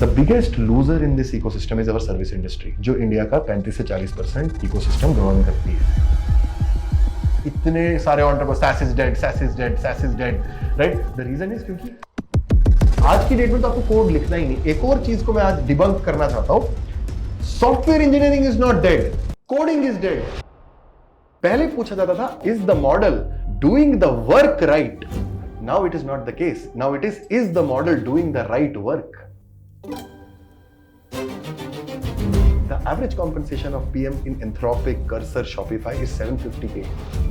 The biggest loser in this ecosystem is our service industry, जो India का 35 से 40% ecosystem govern करती है। इतने सारे entrepreneurs, SaaS is dead, SaaS is dead, SaaS is dead, right? The reason is क्योंकि आज की डेट में तो आपको कोड लिखना ही नहीं। एक और चीज को मैं आज डिबंक करना चाहता हूं, software engineering is not dead, coding is dead. पहले पूछा जाता था, is the model doing the work right? Now it is not the case, now it is the model doing the right work? The average compensation of PM in Anthropic, Cursor, Shopify is 750K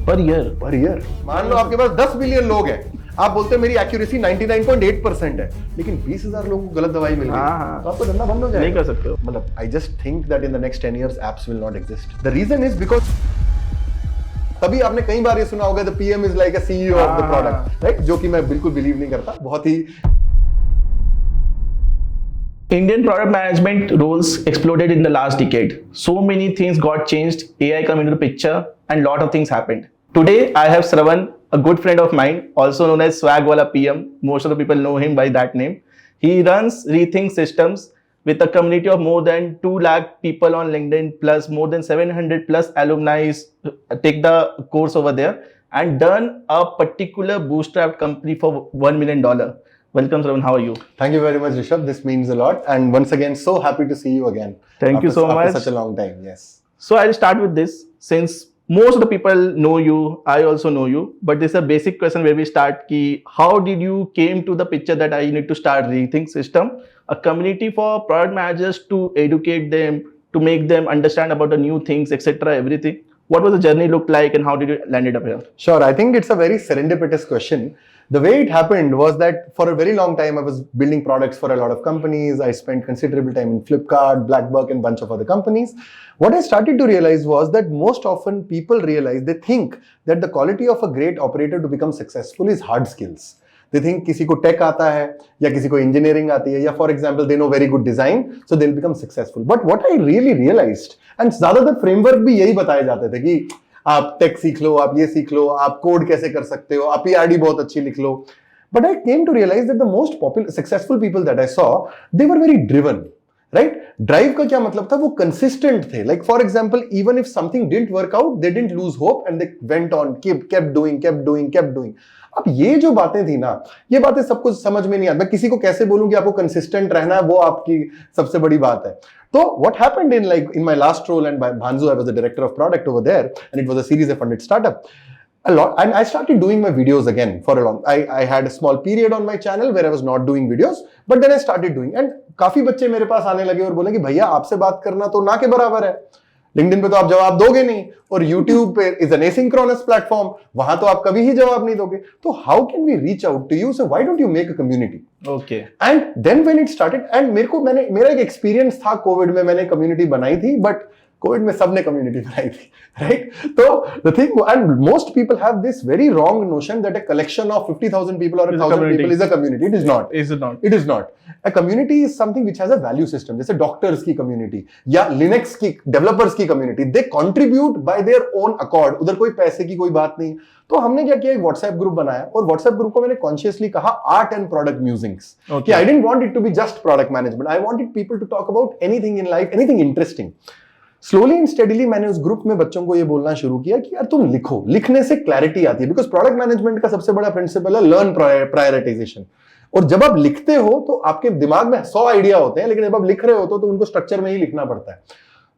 per year. per year. मान लो आपके पास 10 billion लोग हैं, आप बोलते हैं मेरी accuracy 99.8% है, लेकिन 20,000 लोगों को गलत दवाई मिल गई, तो आपको धंधा बंद हो जाएगा। नहीं कर सकते हो। मतलब I just think that in the next 10 years apps will not exist. The reason is because तभी आपने कई बार ये सुना होगा the PM is like a CEO of the product, right? जो कि मैं बिल्कुल बिलीव नहीं करता। बहुत ही Indian product management roles exploded in the last decade. So many things got changed, AI come into the picture, and lot of things happened. Today, I have Shravan, a good friend of mine, also known as Swagwala PM. Most of the people know him by that name. He runs Rethink Systems with a community of more than 2 lakh people on LinkedIn, plus more than 700 plus alumni take the course over there, and done a particular bootstrap company for $1 million. Welcome, Shravan. How are you? Thank you very much, Rishabh. This means a lot. And once again, so happy to see you again. Thank you so much. After such a long time, yes. So I'll start with this. Since most of the people know you, I also know you. But this is a basic question where we start. How did you came to the picture that I need to start Rethink System, a community for product managers to educate them, to make them understand about the new things, etc. Everything. What was the journey looked like, and how did you land it up here? Sure. I think it's a very serendipitous question. The way it happened was that for a very long time, I was building products for a lot of companies. I spent considerable time in Flipkart, BlackBuck, and a bunch of other companies. What I started to realize was that most often people realize, they think that the quality of a great operator to become successful is hard skills. They think किसी को tech आता है या किसी को engineering आती है, या for example they know very good design, so they'll become successful. But what I really realized, and ज़्यादातर framework भी यही बताए जाते थे कि आप टेक सीख लो, आप ये सीख लो, आप कोड कैसे कर सकते हो, आप PRD बहुत अच्छी लिख लो. But I came to realize that the most successful people that I saw, they were very driven, right? Drive का क्या मतलब था? वो consistent थे. Like for example, even if something didn't work out, they didn't lose hope and they went on, kept doing. अब ये जो बातें थी ना, ये बातें सबको समझ में नहीं आती. मैं किसी को कैसे बोलूं कि आपको कंसिस्टेंट रहना है, वो आपकी सबसे बड़ी बात है. तो what happened in my last role, and by Bhanzu, I was the director of product over there, and it was a Series A funded startup. A lot, and I started doing my videos again for a long. I had a small period on my channel where I was not doing videos, but then I started doing, and काफी बच्चे मेरे पास आने लगे और बोले कि भैया आपसे बात करना तो ना के बराबर है. LinkedIn पे तो आप जवाब दोगे नहीं, और YouTube पे is an asynchronous platform, वहां तो आप कभी ही जवाब नहीं दोगे. तो how can we reach out to you? So why don't you make a community? Okay. And then when it started, and मेरा एक एक्सपीरियंस था कोविड में, मैंने कम्युनिटी बनाई थी, बट कोविड में सबने कम्युनिटी बनाई थी, राइट? तो the thing, and most people have this very wrong notion that a collection of 50,000 people or 1,000 people is a community. It is not. Is it not? It is not. A community is something which has a value system. जैसे doctors की community या Linux की developers की community, they contribute by their own accord. उधर कोई पैसे की कोई बात नहीं. तो हमने क्या किया, एक व्हाट्सएप ग्रुप बनाया, और व्हाट्सएप ग्रुप को मैंने कॉन्शियसली कहा आर्ट एंड प्रोडक्ट म्यूजिंग्स. कि I didn't want it to be just product management, I wanted people to talk about anything in life, anything interesting. Slowly and steadily मैंने उस group में बच्चों को ये बोलना शुरू किया कि यार तुम लिखो, लिखने से क्लैरिटी आती है. बिकॉज प्रोडक्ट मैनेजमेंट का सबसे बड़ा प्रिंसिपल है लर्न प्रायोरिटाइजेशन. और जब आप लिखते हो तो आपके दिमाग में 100 आइडिया होते हैं, लेकिन जब आप लिख रहे होते हो तो उनको स्ट्रक्चर में ही लिखना पड़ता है.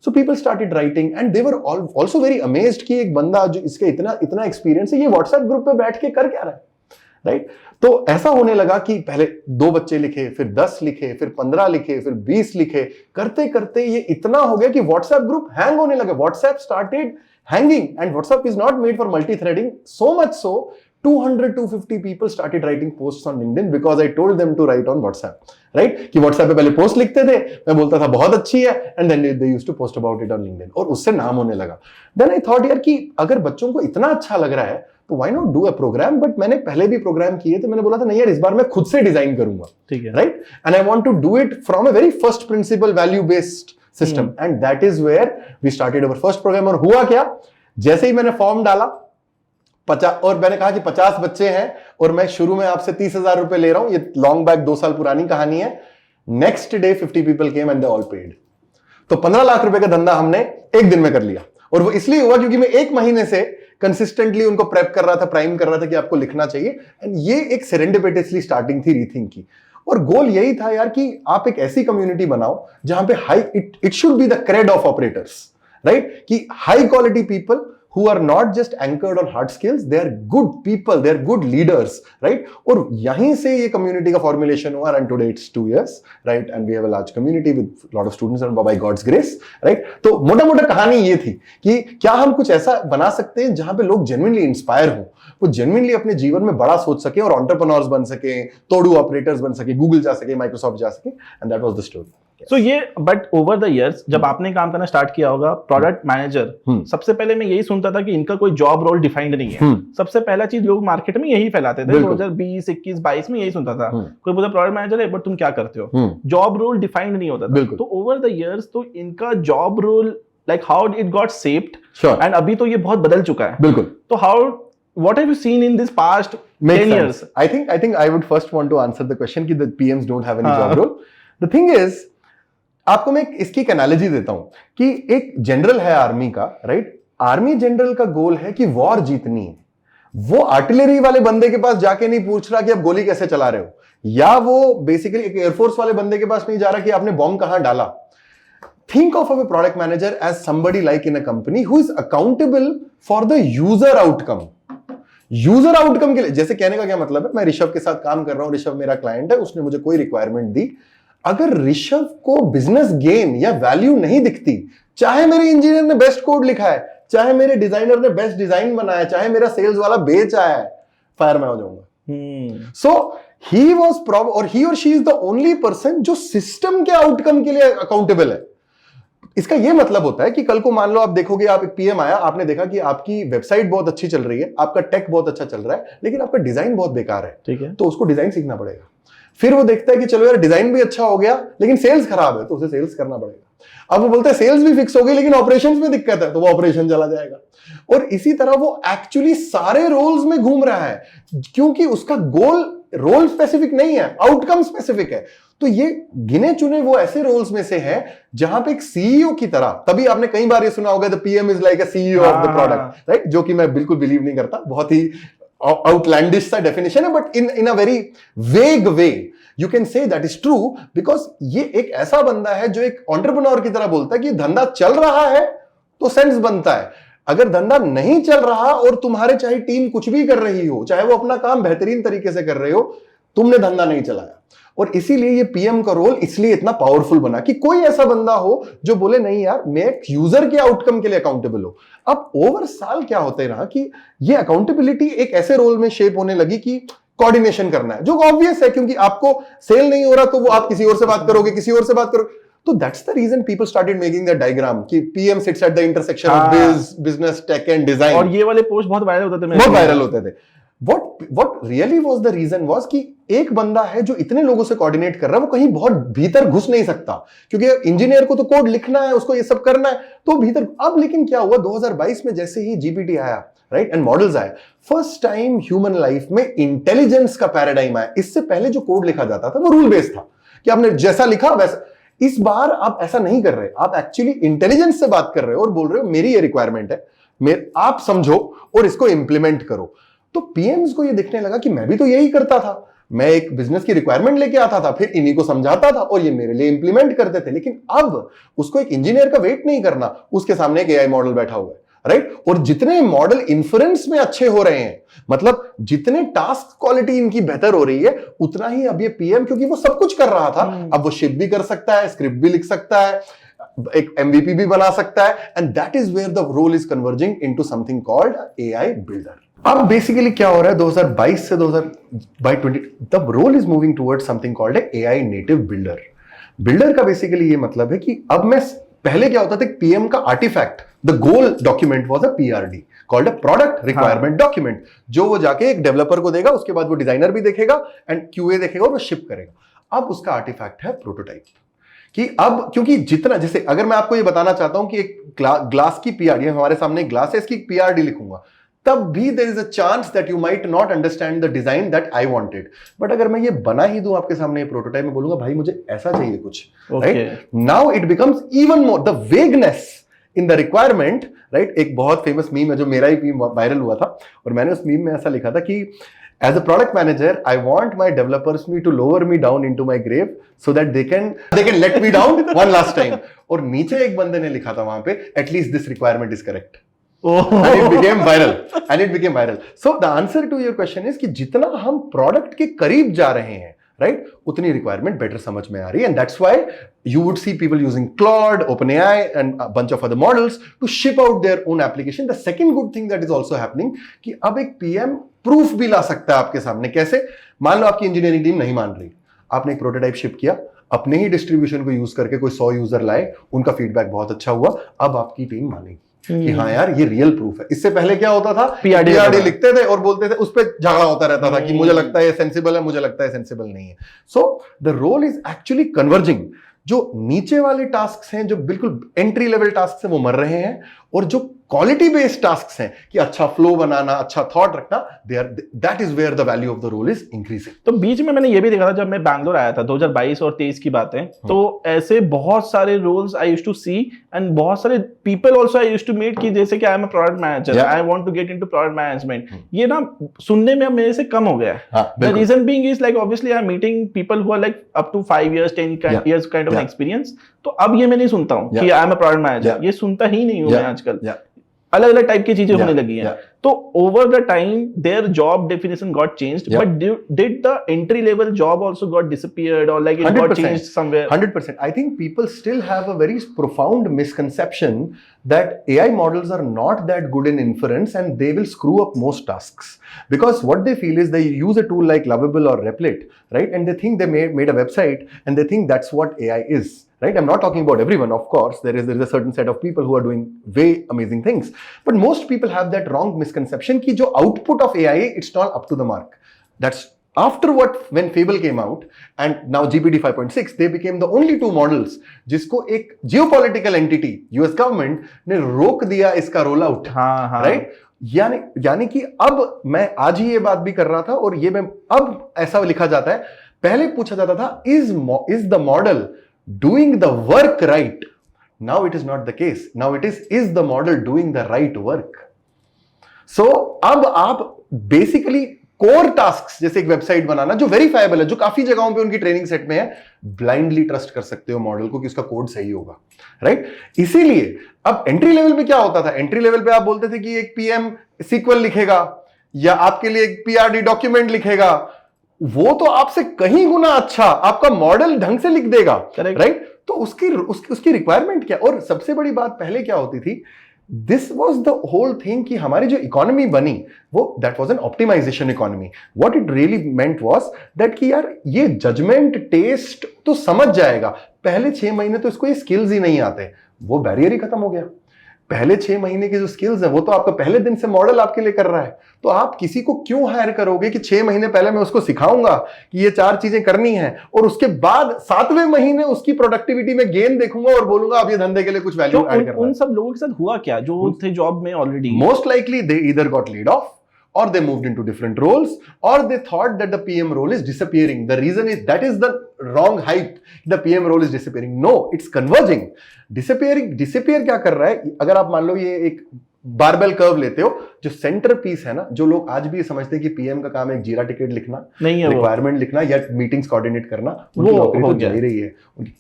So people started writing and they were also very amazed कि एक बंदा जो इसके इतना एक्सपीरियंस है, ये व्हाट्सएप ग्रुप पे बैठ के कर क्या रहा है, राइट? तो ऐसा होने लगा कि पहले 2 बच्चे लिखे, फिर 10 लिखे, फिर 15 लिखे, फिर 20 लिखे. करते करते ये इतना हो गया कि व्हाट्सएप ग्रुप हैंग होने लगे. WhatsApp started hanging, and WhatsApp is not made for multi threading. So much so 200-250 people started writing posts on LinkedIn because I told them to write on WhatsApp, right? कि WhatsApp पे पहले post लिखते थे, मैं बोलता था बहुत अच्छी है, and then they used to post about it on LinkedIn, और उससे नाम होने लगा. Then I thought यार कि अगर बच्चों को इतना अच्छा लग रहा है तो why not do a program? But मैंने पहले भी प्रोग्राम किए थे. मैंने बोला था नहीं यार, इस बार मैं खुद से डिजाइन करूंगा, ठीक है, right? And I want to do it from a very first principle, value based system, and that is where we started our first program. और हुआ क्या, जैसे ही मैंने फॉर्म डाला, 50, और मैंने कहा कि 50 बच्चे हैं और मैं शुरू में आपसे 30,000 रुपए ले रहा हूं, ये लॉन्ग बैक 2 साल पुरानी कहानी है. Next day 50 people came and they all paid. तो 15 लाख रुपए का धंधा हमने एक दिन में कर लिया, और वो इसलिए हुआ क्योंकि मैं एक महीने से कंसिस्टेंटली उनको प्रेप कर रहा था, प्राइम कर रहा था कि आपको लिखना चाहिए। एंड ये एक सेरेंडिपिटसली स्टार्टिंग थी रीथिंक की, और गोल यही था यार कि आप एक ऐसी कम्युनिटी बनाओ जहां पे I it should be the cred of operators, right, कि high quality people who are not just anchored on hard skills, they are good people, they are good leaders, right? और यहीं से ये community का formulation हुआ, and today it's 2 years, right? And we have a large community with a lot of students and by God's grace, right? तो मोटा मोटा कहानी ये थी कि क्या हम कुछ ऐसा बना सकते हैं जहां पे लोग genuinely inspire हों, वो genuinely अपने जीवन में बड़ा सोच सके और entrepreneurs बन सके, तोड़ू ऑपरेटर्स बन सके, गूगल जा सके, माइक्रोसॉफ्ट जा सके, and that was the story. So ये बट ओवर द इयर्स जब आपने काम करना स्टार्ट किया होगा प्रोडक्ट मैनेजर, सबसे पहले मैं यही सुनता था कि इनका कोई जॉब रोल डिफाइंड नहीं है। सबसे पहला चीज लोग मार्केट में यही फैलाते थे 2020, 21, 22 में यही सुनता था, कोई बोलता प्रोडक्ट मैनेजर है बट तुम क्या करते हो, जॉब रोल डिफाइंड नहीं होता था। तो ओवर द इयर्स तो इनका job role like how it got shaped, and अभी तो ये बहुत बदल चुका है। बिल्कुल। तो how what have you seen in this past 10 years? I think I would first want to answer the question कि the PMs don't have any job role. The thing is, आपको मैं इसकी एक एनालॉजी देता हूं कि एक जनरल है आर्मी का, राइट? आर्मी जनरल का गोल है कि वॉर जीतनी है। वो आर्टिलरी वाले बंदे के पास जाके नहीं पूछ रहा कि आप गोली कैसे चला रहे हो, या वो बेसिकली एक एयरफोर्स वाले बंदे के पास नहीं जा रहा कि आपने बॉम्ब कहां डाला। Think of a product manager as somebody like in a company who is accountable for the user outcome. User outcome के लिए, जैसे कहने का क्या मतलब है, मैं ऋषभ के साथ काम कर रहा हूं, ऋषभ मेरा क्लाइंट है, उसने मुझे कोई रिक्वायरमेंट दी, अगर ऋषभ को बिजनेस गेन या वैल्यू नहीं दिखती, चाहे मेरे इंजीनियर ने बेस्ट कोड लिखा है, चाहे मेरे डिजाइनर ने बेस्ट डिजाइन बनाया, चाहे मेरा सेल्स वाला बेच आया है, फायर मैं हो जाऊंगा। सो ही वाज प्रॉब्लम, और ही और she is the only person जो सिस्टम के आउटकम के लिए अकाउंटेबल है। इसका यह मतलब होता है कि कल को मान लो आप देखोगे, आप एक पीएम आया, आपने देखा कि आपकी वेबसाइट बहुत अच्छी चल रही है, आपका टेक बहुत अच्छा चल रहा है, लेकिन आपका डिजाइन बहुत बेकार है, ठीक है, तो उसको डिजाइन सीखना पड़ेगा। फिर वो देखता है कि चलो यार डिजाइन भी अच्छा हो गया लेकिन सेल्स खराब है, तो उसे सेल्स करना पड़ेगा। अब वो बोलता है सेल्स भी फिक्स हो गई लेकिन ऑपरेशंस में दिक्कत है, तो वो ऑपरेशन चला जाएगा। और इसी तरह वो एक्चुअली सारे रोल्स में घूम रहा है, क्योंकि उसका गोल रोल स्पेसिफिक नहीं है, आउटकम स्पेसिफिक है। तो ये गिने चुने वो ऐसे रोल्स में से है जहां पे एक सीईओ की तरह, तभी आपने कई बार ये सुना होगा the PM is like a CEO of the product, right, जो कि मैं बिल्कुल बिलीव नहीं करता, बहुत ही आउटलैंडिश सा डेफिनेशन है, but in a very vague way you can say that is true, because ये एक ऐसा बंदा है जो एक एंटरप्रेन्योर की तरह बोलता है कि धंधा चल रहा है तो सेंस बनता है, अगर धंधा नहीं चल रहा और तुम्हारे चाहे टीम कुछ भी कर रही हो, चाहे वो अपना काम बेहतरीन तरीके से कर रहे हो, तुमने धंधा नहीं चलाया। और इसीलिए ये पीएम का रोल इसलिए इतना पावरफुल बना कि कोई ऐसा बंदा हो जो बोले नहीं यार मैं एक यूजर के आउटकम के लिए अकाउंटेबल हो। अब ओवर साल क्या होते रहा कि ये अकाउंटेबिलिटी एक ऐसे रोल में शेप होने लगी कि कोऑर्डिनेशन करना है, जो ऑब्वियस है क्योंकि आपको सेल नहीं हो रहा तो वो आप किसी और से बात करोगे, किसी और से बात करोगे। तो that's the reason people started making the diagram कि PM sits at the intersection of business, tech and design. और ये वाले पोस्ट बहुत वायरल होते थे, बहुत वायरल होते थे। What really was the reason was कि एक बंदा है जो इतने लोगों से कोऑर्डिनेट कर रहा है, वो कहीं बहुत भीतर घुस नहीं सकता, क्योंकि इंजीनियर को तो कोड लिखना है, उसको ये सब करना है, तो भीतर। अब लेकिन क्या हुआ 2022 में जैसे ही जीपीटी आया, राइट, एंड मॉडल्स आए, फर्स्ट टाइम ह्यूमन लाइफ में इंटेलिजेंस का पैराडाइम आया। इससे पहले जो कोड लिखा जाता था वो रूल बेस्ड था कि आपने जैसा लिखा वैसा। इस बार आप ऐसा नहीं कर रहे, आप एक्चुअली इंटेलिजेंस से बात कर रहे हो और बोल रहे हो मेरी ये रिक्वायरमेंट है, आप समझो और इसको इंप्लीमेंट करो। तो पीएम्स को ये दिखने लगा कि मैं भी तो यही करता था, मैं एक बिजनेस की रिक्वायरमेंट लेके आता था, फिर इन्हीं को समझाता था और ये मेरे लिए इंप्लीमेंट करते थे। लेकिन अब उसको एक इंजीनियर का वेट नहीं करना, उसके सामने एक एआई मॉडल बैठा हुआ है, राइट। और जितने मॉडल इन्फ्रेंस में अच्छे हो रहे हैं, मतलब जितने टास्क क्वालिटी इनकी बेहतर हो रही है, उतना ही अब ये पीएम, क्योंकि वो सब कुछ कर रहा था, अब वो शिप भी कर सकता है, स्क्रिप्ट भी लिख सकता है, एक एमवीपी भी बना सकता है, and that is where the role is converging into something called AI builder. अब बेसिकली क्या हो रहा है 2022 से 2020 the role is moving towards something called AI native builder. Builder का बेसिकली ये मतलब है कि अब मैं, पहले क्या होता था, पीएम का artefact, the goal document was a PRD called a product requirement document, जो वो जाके एक डेवलपर को देगा, उसके बाद वो डिजाइनर भी देखेगा एंड क्यूए देखेगा और वो शिप करेगा। अब उसका आर्टिफैक्ट है प्रोटोटाइप, कि अब क्योंकि जितना, जैसे अगर मैं आपको ये बताना चाहता हूं कि एक ग्लास की पीआरडी, हमारे सामने एक ग्लास है, इसकी पीआरडी लिखूंगा, तब भी there is a chance that you might not understand the design that I wanted. But अगर मैं ये बना ही दूं आपके सामने ये प्रोटोटाइप में बोलूंगा भाई मुझे ऐसा चाहिए कुछ, right? Now it becomes even more the vagueness in the requirement, right? एक बहुत फेमस मीम है जो मेरा ही मीम वायरल हुआ था और मैंने उस मीम में ऐसा लिखा था कि as a product manager, I want my developers to lower me down into my grave so that they can let me down one last time. और नीचे एक बंदे ने लिखा था वहां पे at least this requirement is correct. And it became viral. So the answer to your question is कि जितना हम प्रोडक्ट के करीब जा रहे हैं, right, उतनी रिक्वायरमेंट बेटर समझ में आ रही है, and that's why you would see people using Claude, OpenAI, and a bunch of other models to ship out their own application. The second good thing that is also happening कि अब एक PM proof भी ला सकता है आपके सामने. कैसे? मान लो आपकी इंजीनियरिंग टीम नहीं मान रही, आपने एक प्रोटोटाइप शिप किया, अपने ही डिस्ट्रीब्यूशन को यूज करके कोई 100 यूजर लाए, उनका फीडबैक बहुत अच्छा हुआ, अब आपकी टीम मानेगी कि हाँ यार ये रियल प्रूफ है. इससे पहले क्या होता था, पीआरडी लिखते थे और बोलते थे, उस पर झगड़ा होता रहता था कि मुझे लगता है ये सेंसिबल है, मुझे लगता है सेंसिबल नहीं है. So the role is actually converging. जो नीचे वाले टास्क हैं, जो बिल्कुल एंट्री लेवल टास्क हैं, वो मर रहे हैं, और जो क्वालिटी बेस्ड टास्क हैं कि अच्छा फ्लो बनाना, अच्छा थॉट रखना, that is where the value of the role is increasing. तो बीच में मैंने ये भी देखा था जब मैं बैंगलोर आया था 2022 और 23 की बात है, तो ऐसे बहुत सारे roles I used to see and बहुत सारे people also I used to meet कि जैसे कि I am a product manager, I want to get into product management. ये ना सुनने में अब मेरे से कम हो गया है. The reason being is like obviously I am meeting people who are like up to 5 years 10 years kind of experience. तो अब ये मैं नहीं सुनता हूँ कि I am a product manager, ये सुनता ही नहीं हूँ मैं आजकल. अलग अलग टाइप की चीजें होने लगी हैं. तो over the time their job definition got changed, but did the entry level job also got disappeared और like it got changed somewhere? 100%. I think people still have a very profound misconception that AI models are not that good in inference and they will screw up most tasks. Because what they feel is they use a tool like Lovable or Replit, right? And they think they made a website and they think that's what AI is. Right? I'm not talking about everyone, of course. There is a certain set of people who are doing way amazing things. But most people have that wrong misconception कि जो output of AI, it's not up to the mark. That's after when Fable came out and now GPT 5.6, they became the only two models जिसको एक geopolitical entity, US government ने रोक दिया इसका roll out. Right? यानी कि अब मैं आज ही ये बात भी कर रहा था और ये मैं अब ऐसा लिखा जाता है, पहले पूछा जाता था is the model doing the work right? Now it is not the case. Now it is the model doing the right work? So अब आप basically core tasks जैसे एक वेबसाइट बनाना जो वेरीफाइबल है, जो काफी जगहों पे उनकी ट्रेनिंग सेट में है, ब्लाइंडली ट्रस्ट कर सकते हो मॉडल को कि उसका कोड सही होगा, राइट? इसीलिए अब एंट्री लेवल पे क्या होता था, एंट्री लेवल पे आप बोलते थे कि एक पीएम सीक्वल लिखेगा या आपके लिए एक पीआरडी डॉक्यूमेंट लिखेगा, वो तो आपसे कहीं गुना अच्छा आपका मॉडल ढंग से लिख देगा, राइट? तो उसकी रिक्वायरमेंट क्या? और सबसे बड़ी बात पहले क्या होती थी, this was the whole thing कि हमारी जो इकोनॉमी बनी वो that was an optimisation economy. What it really meant was that कि यार ये जजमेंट टेस्ट तो समझ जाएगा, पहले 6 महीने तो इसको ये स्किल्स ही नहीं आते, वो बैरियर ही खत्म हो गया. पहले 6 महीने की जो स्किल्स है वो तो आपका पहले दिन से मॉडल आपके लिए कर रहा है. तो आप किसी को क्यों हायर करोगे कि 6 महीने पहले मैं उसको सिखाऊंगा कि ये 4 चीजें करनी है और उसके बाद 7वें महीने उसकी प्रोडक्टिविटी में गेन देखूंगा और बोलूंगा अब ये धंधे के लिए कुछ वैल्यू ऐड करना है. उन सब लोगों के साथ हुआ क्या जो थे जॉब में already? Most likely they either got laid off or they moved into different roles, or they thought that the PM role is disappearing. The reason is that is the wrong hype. The PM role is disappearing. No, it's converging. Disappear क्या कर रहा है? अगर आप मान लो ये एक barbell curve लेते हो, जो सेंटर पीस है ना, जो लोग आज भी समझते हैं कि पीएम का काम है जीरा टिकट लिखना, नहीं है, रिक्वायरमेंट लिखना या मीटिंग्स कोऑर्डिनेट करना, उनकी नौकरी तो जा ही रही है.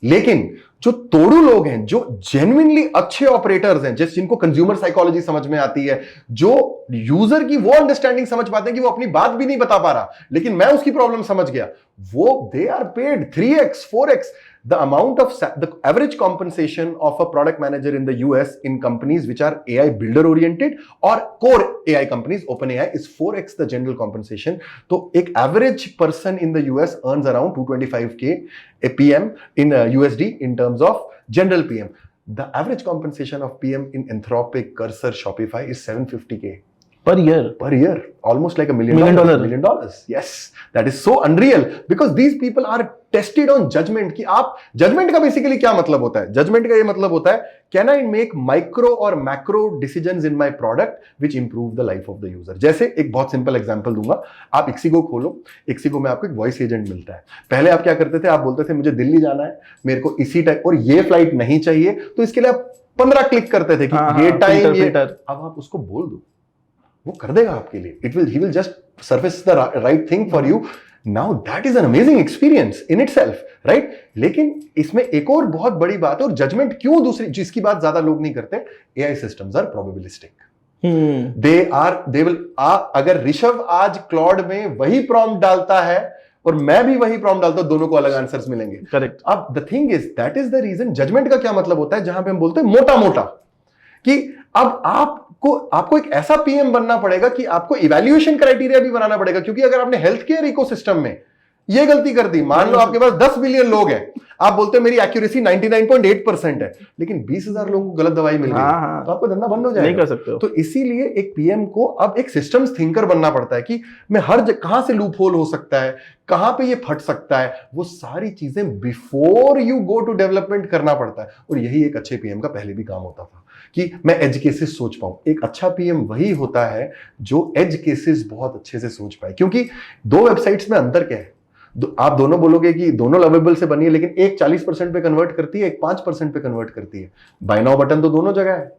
लेकिन जो तोड़ू लोग हैं, जो जेन्युइनली अच्छे ऑपरेटर्स हैं, जिनको कंज्यूमर साइकोलॉजी समझ में आती है, जो यूजर की वो अंडरस्टैंडिंग समझ पाते हैं कि वो अपनी बात भी नहीं बता पा रहा लेकिन मैं उसकी प्रॉब्लम समझ गया, वो they are paid 3x 4x the amount of the average compensation of a product manager in the US in companies which are AI builder oriented or core AI companies. OpenAI is 4x the general compensation. So एक average person in the US earns around 225k a PM in USD in terms of general PM. The average compensation of PM in Anthropic, Cursor, Shopify is 750k. per year, almost like $1 million. $1 $1 million. Yes, that is so unreal because these people are tested on judgment. कि आप judgment का basically क्या मतलब होता है? Judgment का ये मतलब होता है, can I make micro or macro decisions in my product which improve the life of the user? जैसे एक बहुत सिंपल एग्जांपल दूंगा, आप ixigo खोलो, ixigo में आपको एक वॉइस एजेंट मिलता है. पहले आप क्या करते थे? आप बोलते थे मुझे दिल्ली जाना है, मेरे को इसी टाइम और ये फ्लाइट नहीं चाहिए, तो इसके लिए आप 15 क्लिक करते थे कि ये टाइम ये. अब आप उसको बोल दो, वो कर देगा आपके लिए. He will just surface the right thing for you. Now that is an amazing experience in itself, right? लेकिन इसमें एक और बहुत बड़ी बात है, और जजमेंट क्यों दूसरी, जिसकी बात ज्यादा लोग नहीं करते, AI systems are probabilistic. They will अगर ऋषभ आज क्लॉड में वही प्रॉम्प्ट डालता है और मैं भी वही प्रॉम्प्ट डालता हूं, दोनों को अलग आंसर्स मिलेंगे. करेक्ट. अब the thing is that is the reason. Judgement का क्या मतलब होता है, जहां पे हम बोलते हैं मोटा मोटा, कि अब आपको एक ऐसा पीएम बनना पड़ेगा कि आपको इवैल्यूएशन क्राइटेरिया भी बनाना पड़ेगा. क्योंकि अगर आपने हेल्थ केयर इकोसिस्टम में ये गलती कर दी, मान लो आपके पास 10 बिलियन लोग हैं, आप बोलते हैं मेरी एक्यूरेसी 99.8% है, लेकिन 20,000 लोगों को गलत दवाई मिल गई, तो आपको धंधा बंद हो जाएगा. नहीं कर सकते हो. तो इसीलिए एक पीएम को अब एक सिस्टम्स थिंकर बनना पड़ता है कि मैं कहां से लूप होल हो सकता है, कहां पे ये फट सकता है, वो सारी चीजें before you go to development करना पड़ता है. और यही एक अच्छे पीएम का पहले भी काम होता था कि मैं एज केसेस सोच पाऊं. एक अच्छा पीएम वही होता है जो एज केसेस बहुत अच्छे से सोच पाए. क्योंकि दो वेबसाइट्स में अंतर क्या है, आप दोनों बोलोगे कि दोनों लवेबल से बनी है, लेकिन एक 40% पे कन्वर्ट करती है, एक 5% पे कन्वर्ट करती है. बाय नाउ बटन तो दोनों जगह है.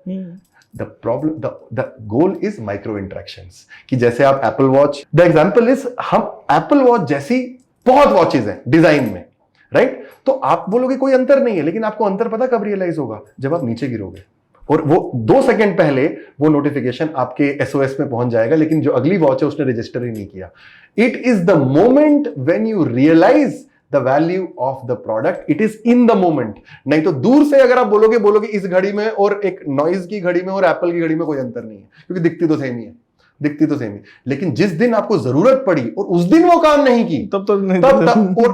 The problem, the goal is micro interactions. कि जैसे आप Apple watch, the example is, हम एप्पल वॉच जैसी बहुत वॉचेज हैं डिजाइन में, राइट? तो आप बोलोगे कोई अंतर नहीं है, लेकिन आपको अंतर पता कब रियलाइज होगा, जब आप नीचे गिरोगे और वो 2 सेकंड पहले वो नोटिफिकेशन आपके एसओएस में पहुंच जाएगा, लेकिन जो अगली वॉच है उसने रजिस्टर ही नहीं किया. It is the moment when you realise the value of the product. It is in the moment. नहीं तो दूर से अगर आप बोलोगे इस घड़ी में और एक नॉइज की घड़ी में और एप्पल की घड़ी में कोई अंतर नहीं है, क्योंकि दिखती तो सेम ही है. लेकिन जिस दिन आपको जरूरत पड़ी और उस दिन वो काम नहीं की, तब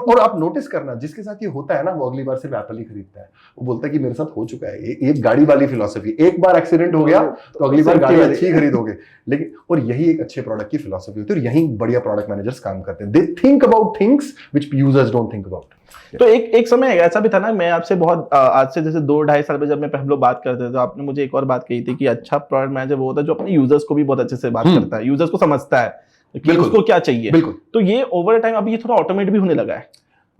और आप नोटिस करना, जिसके साथ ये होता है ना, वो अगली बार सिर्फ एप्पल ही खरीदता है. वो बोलता है कि मेरे साथ हो चुका है. ये गाड़ी वाली फिलॉसफी, एक बार एक्सीडेंट हो गया तो अगली बार गाड़ी अच्छी खरीदोगे. लेकिन और यही एक अच्छे प्रोडक्ट की फिलॉसफी होती है, और यही बढ़िया प्रोडक्ट मैनेजर्स काम करते हैं. They think about things which users don't think about. तो एक समय ऐसा भी था ना, मैं आपसे बहुत आज से जैसे 2-2.5 साल पहले जब हम लोग बात करते थे, तो आपने मुझे एक और बात कही थी कि अच्छा प्रोडक्ट मैनेजर वो होता है जो अपने यूजर्स को भी बहुत अच्छे से बात करता है, यूजर्स को समझता है कि उसको क्या चाहिए. बिल्कुल. तो ये ओवर टाइम अभी ये थोड़ा ऑटोमेट भी होने लगा है.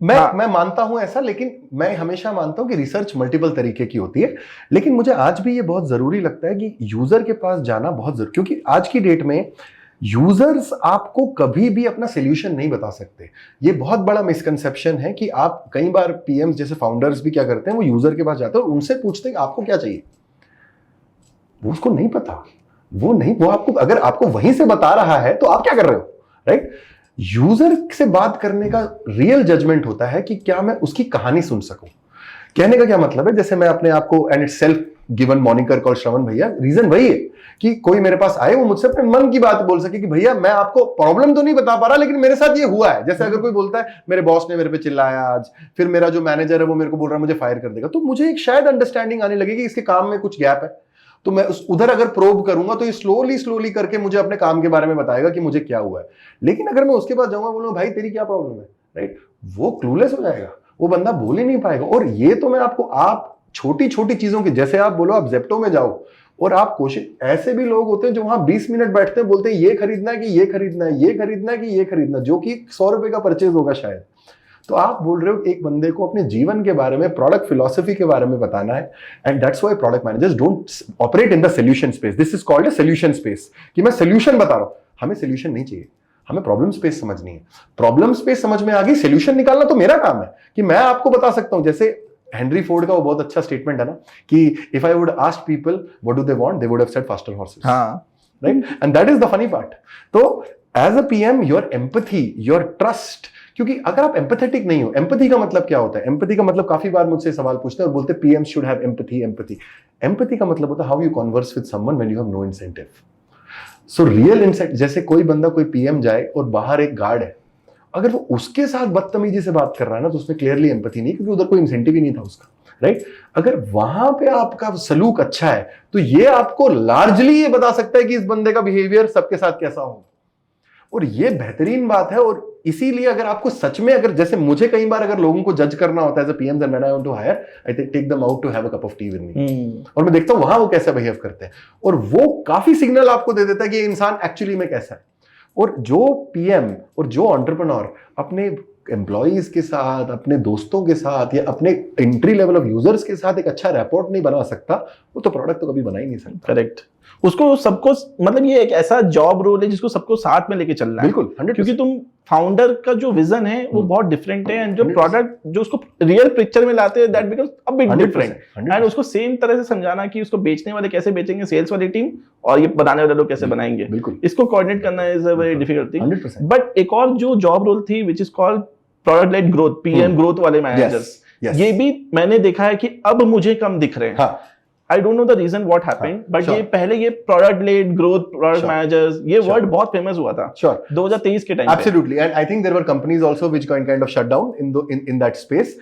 मैं मानता हूं ऐसा, लेकिन मैं हमेशा मानता हूं कि रिसर्च मल्टीपल तरीके की होती है. लेकिन मुझे आज भी ये बहुत जरूरी लगता है कि यूजर के पास जाना बहुत जरूरी, क्योंकि आज की डेट में यूजर्स आपको कभी भी अपना सॉल्यूशन नहीं बता सकते. ये बहुत बड़ा मिसकंसेप्शन है कि आप कई बार पीएम्स जैसे फाउंडर्स भी क्या करते हैं, वो यूजर के पास जाते हैं और उनसे पूछते हैं आपको क्या चाहिए. वो उसको नहीं पता, वो आपको, अगर आपको वहीं से बता रहा है तो आप क्या कर रहे हो, राइट? यूजर से बात करने का रियल जजमेंट होता है कि क्या मैं उसकी कहानी सुन सकूं. कहने का क्या मतलब है, जैसे मैं अपने आप को, and it's self given moniker called Shravan bhaiya, reason वही है कि कोई मेरे पास आए, वो मुझसे अपने मन की बात बोल सके कि भैया मैं आपको प्रॉब्लम तो नहीं बता पा रहा, लेकिन मेरे साथ ये हुआ है. जैसे अगर कोई बोलता है मेरे बॉस ने मेरे पे चिल्लाया आज, फिर मेरा जो मैनेजर है वो मेरे को बोल रहा है मुझे फायर कर देगा, तो मुझे एक शायद अंडरस्टैंडिंग आने लगेगी इसके काम में कुछ गैप है. तो मैं उधर अगर प्रोब करूंगा तो ये स्लोली करके मुझे अपने काम के बारे में बताएगा कि मुझे क्या हुआ है. लेकिन अगर मैं उसके पास जाऊंगा, बोलूंगा भाई तेरी क्या प्रॉब्लम है, राइट, वो क्लूलेस हो जाएगा, वो बंदा बोल ही नहीं पाएगा. और ये तो मैं आपको, आप छोटी छोटी चीजों की, जैसे आप बोलो आप जेप्टो में जाओ और आप कोशिश, ऐसे भी लोग होते हैं जो वहां 20 मिनट बैठते हैं, बोलते हैं ये खरीदना है कि ये खरीदना है, ये खरीदना है कि ये खरीदना, जो कि 100 रुपए का परचेज होगा शायद. तो आप बोल रहे हो एक बंदे को अपने जीवन के बारे में, प्रोडक्ट फिलॉसफी के बारे में बताना है. And that's why product managers don't operate in the solution space. This is called a solution space, कि मैं सॉल्यूशन बता रहा हूं. हमें सॉल्यूशन नहीं चाहिए, हमें प्रॉब्लम स्पेस समझनी है. प्रॉब्लम स्पेस समझ में आ गई, सॉल्यूशन निकालना तो मेरा काम है कि मैं आपको बता सकता हूं. जैसे हेनरी फोर्ड का वो बहुत अच्छा स्टेटमेंट है ना कि if I would ask people what do they want, they would have said faster horses. Right, and that is the funny part. तो as a PM, your empathy, your trust, क्योंकि अगर आप एम्पैथेटिक नहीं हो, empathy का मतलब क्या होता है? एम्पैथी का मतलब, काफी बार मुझसे सवाल पूछते हैं और बोलते हैं PM should have empathy. Empathy का मतलब होता है how you converse with someone when you have no incentive. So real incentive, जैसे कोई बंदा, कोई पीएम जाए और बाहर एक गार्ड है, अगर वो उसके साथ बदतमीजी से बात कर रहा है ना, तो उसमें क्लियरली एम्पैथी नहीं, क्योंकि उधर कोई इंसेंटिव ही नहीं था उसका, राइट? अगर वहां पे आपका सलूक अच्छा है तो ये आपको लार्जली ये बता सकता है कि इस बंदे का बिहेवियर सबके साथ कैसा हो। और ये बेहतरीन बात है। और इसीलिए अगर आपको सच में, अगर जैसे मुझे कई बार अगर लोगों को जज करना होता है as a PM, when I want to hire, I take them out to have a cup of tea with me, और मैं देखता हूं वहां वो कैसे बिहेव करते हैं, और वो काफी सिग्नल आपको दे देता है कि ये इंसान एक्चुअली में कैसा है। और जो पीएम और जो एंटरप्रेन्योर अपने एम्प्लॉइज के साथ, अपने दोस्तों के साथ, या अपने एंट्री लेवल ऑफ यूजर्स के साथ एक अच्छा रैपोर्ट नहीं बना सकता, वो तो प्रोडक्ट तो कभी बना ही नहीं सकता। करेक्ट। उसको सबको, मतलब ये एक ऐसा जॉब रोल है जिसको सबको साथ में लेके चलना है। बिल्कुल, 100%। क्योंकि तुम फाउंडर का जो विजन है वो बहुत डिफरेंट है, एंड जो प्रोडक्ट जो उसको रियल पिक्चर में लाते हैं, that becomes a bit different. And उसको सेम तरह से समझाना कि उसको बेचने वाले कैसे बेचेंगे, सेल्स वाली टीम, और ये बनाने वाले लोग कैसे बनाएंगे, बिल्कुल, इसको कोऑर्डिनेट करना is a very difficult thing. 100%। But एक और जो जॉब रोल थी विच is called product led growth, PM growth वाले मैनेजर्स, ये भी मैंने देखा है कि अब मुझे कम दिख रहे हैं। I don't know the reason what happened, but ये पहले ये product led growth, product managers, ये word बहुत famous हुआ था 2023 के टाइम पे। Absolutely, and I think there were companies also which kind of shut down in that space.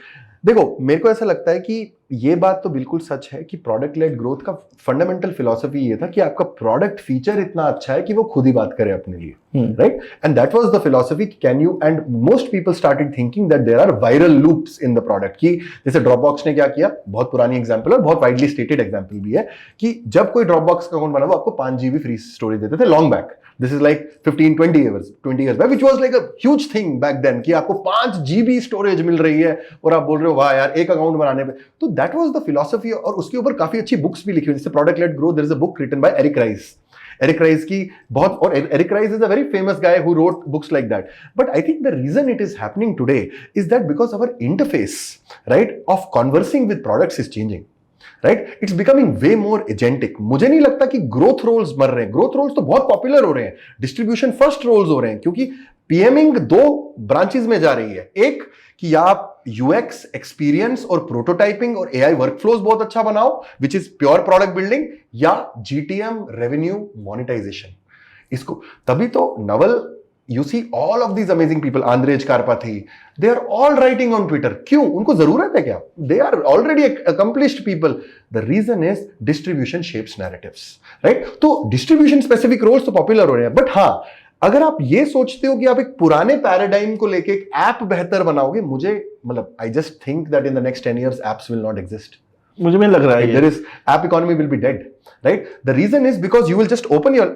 देखो, मेरे को ऐसा लगता है कि ये बात तो बिल्कुल सच है कि प्रोडक्ट लेड ग्रोथ का फंडामेंटल फिलॉसफी ये था कि आपका प्रोडक्ट फीचर इतना अच्छा है कि वो खुद ही बात करे अपने लिए, right? And that was the philosophy. Can you, and most people started thinking that there are viral loops in the product. की जैसे ड्रॉपबॉक्स ने क्या किया, बहुत पुरानी एग्जांपल और बहुत वाइडली स्टेटेड एग्जांपल भी है, कि जब कोई ड्रॉपबॉक्स का अकाउंट बना वो आपको 5 GB फ्री स्टोरेज देते थे long back. This is like 20 years back, which was like a huge thing back then, कि आपको 5 GB स्टोरेज मिल रही है और आप बोल रहे हो वाह यार एक अकाउंट बनाने पे। तो दैट वाज द फिलॉसफी, और उसके ऊपर काफी अच्छी बुक्स भी लिखी हुई, जैसे product led growth. There is a book written by Eric Ries. Eric Ries की बहुत, और Eric Ries is a very famous guy who wrote books like that. But I think the reason it is happening today is that because our interface, right, of conversing with products is changing, right? It's becoming way more agentic. मुझे नहीं लगता कि growth roles मर रहे हैं, growth roles तो बहुत popular हो रहे हैं, डिस्ट्रीब्यूशन फर्स्ट रोल्स हो रहे हैं, क्योंकि पीएमिंग 2 ब्रांचेस में जा रही है। एक कि आप यूएक्स एक्सपीरियंस और प्रोटोटाइपिंग और एआई वर्कफ्लोज बहुत अच्छा बनाओ, which is pure product building, या जीटीएम रेवेन्यू मोनेटाइजेशन। इसको तभी तो Naval, you see all of these amazing people, Andrej Karpathy, they are all writing on Twitter. क्यों? उनको जरूरत है क्या? They are already accomplished people. The reason is distribution shapes narratives, right? तो distribution specific roles तो popular हो रहे हैं, but हाँ, अगर आप ये सोचते हो कि आप एक पुराने पैराडाइम को लेके एक ऐप बेहतर बनाओगे, मुझे मतलब I just think that in the next 10 years apps will not exist. मुझे भी लग रहा है there is app economy will be dead, right? The reason is because you will just open your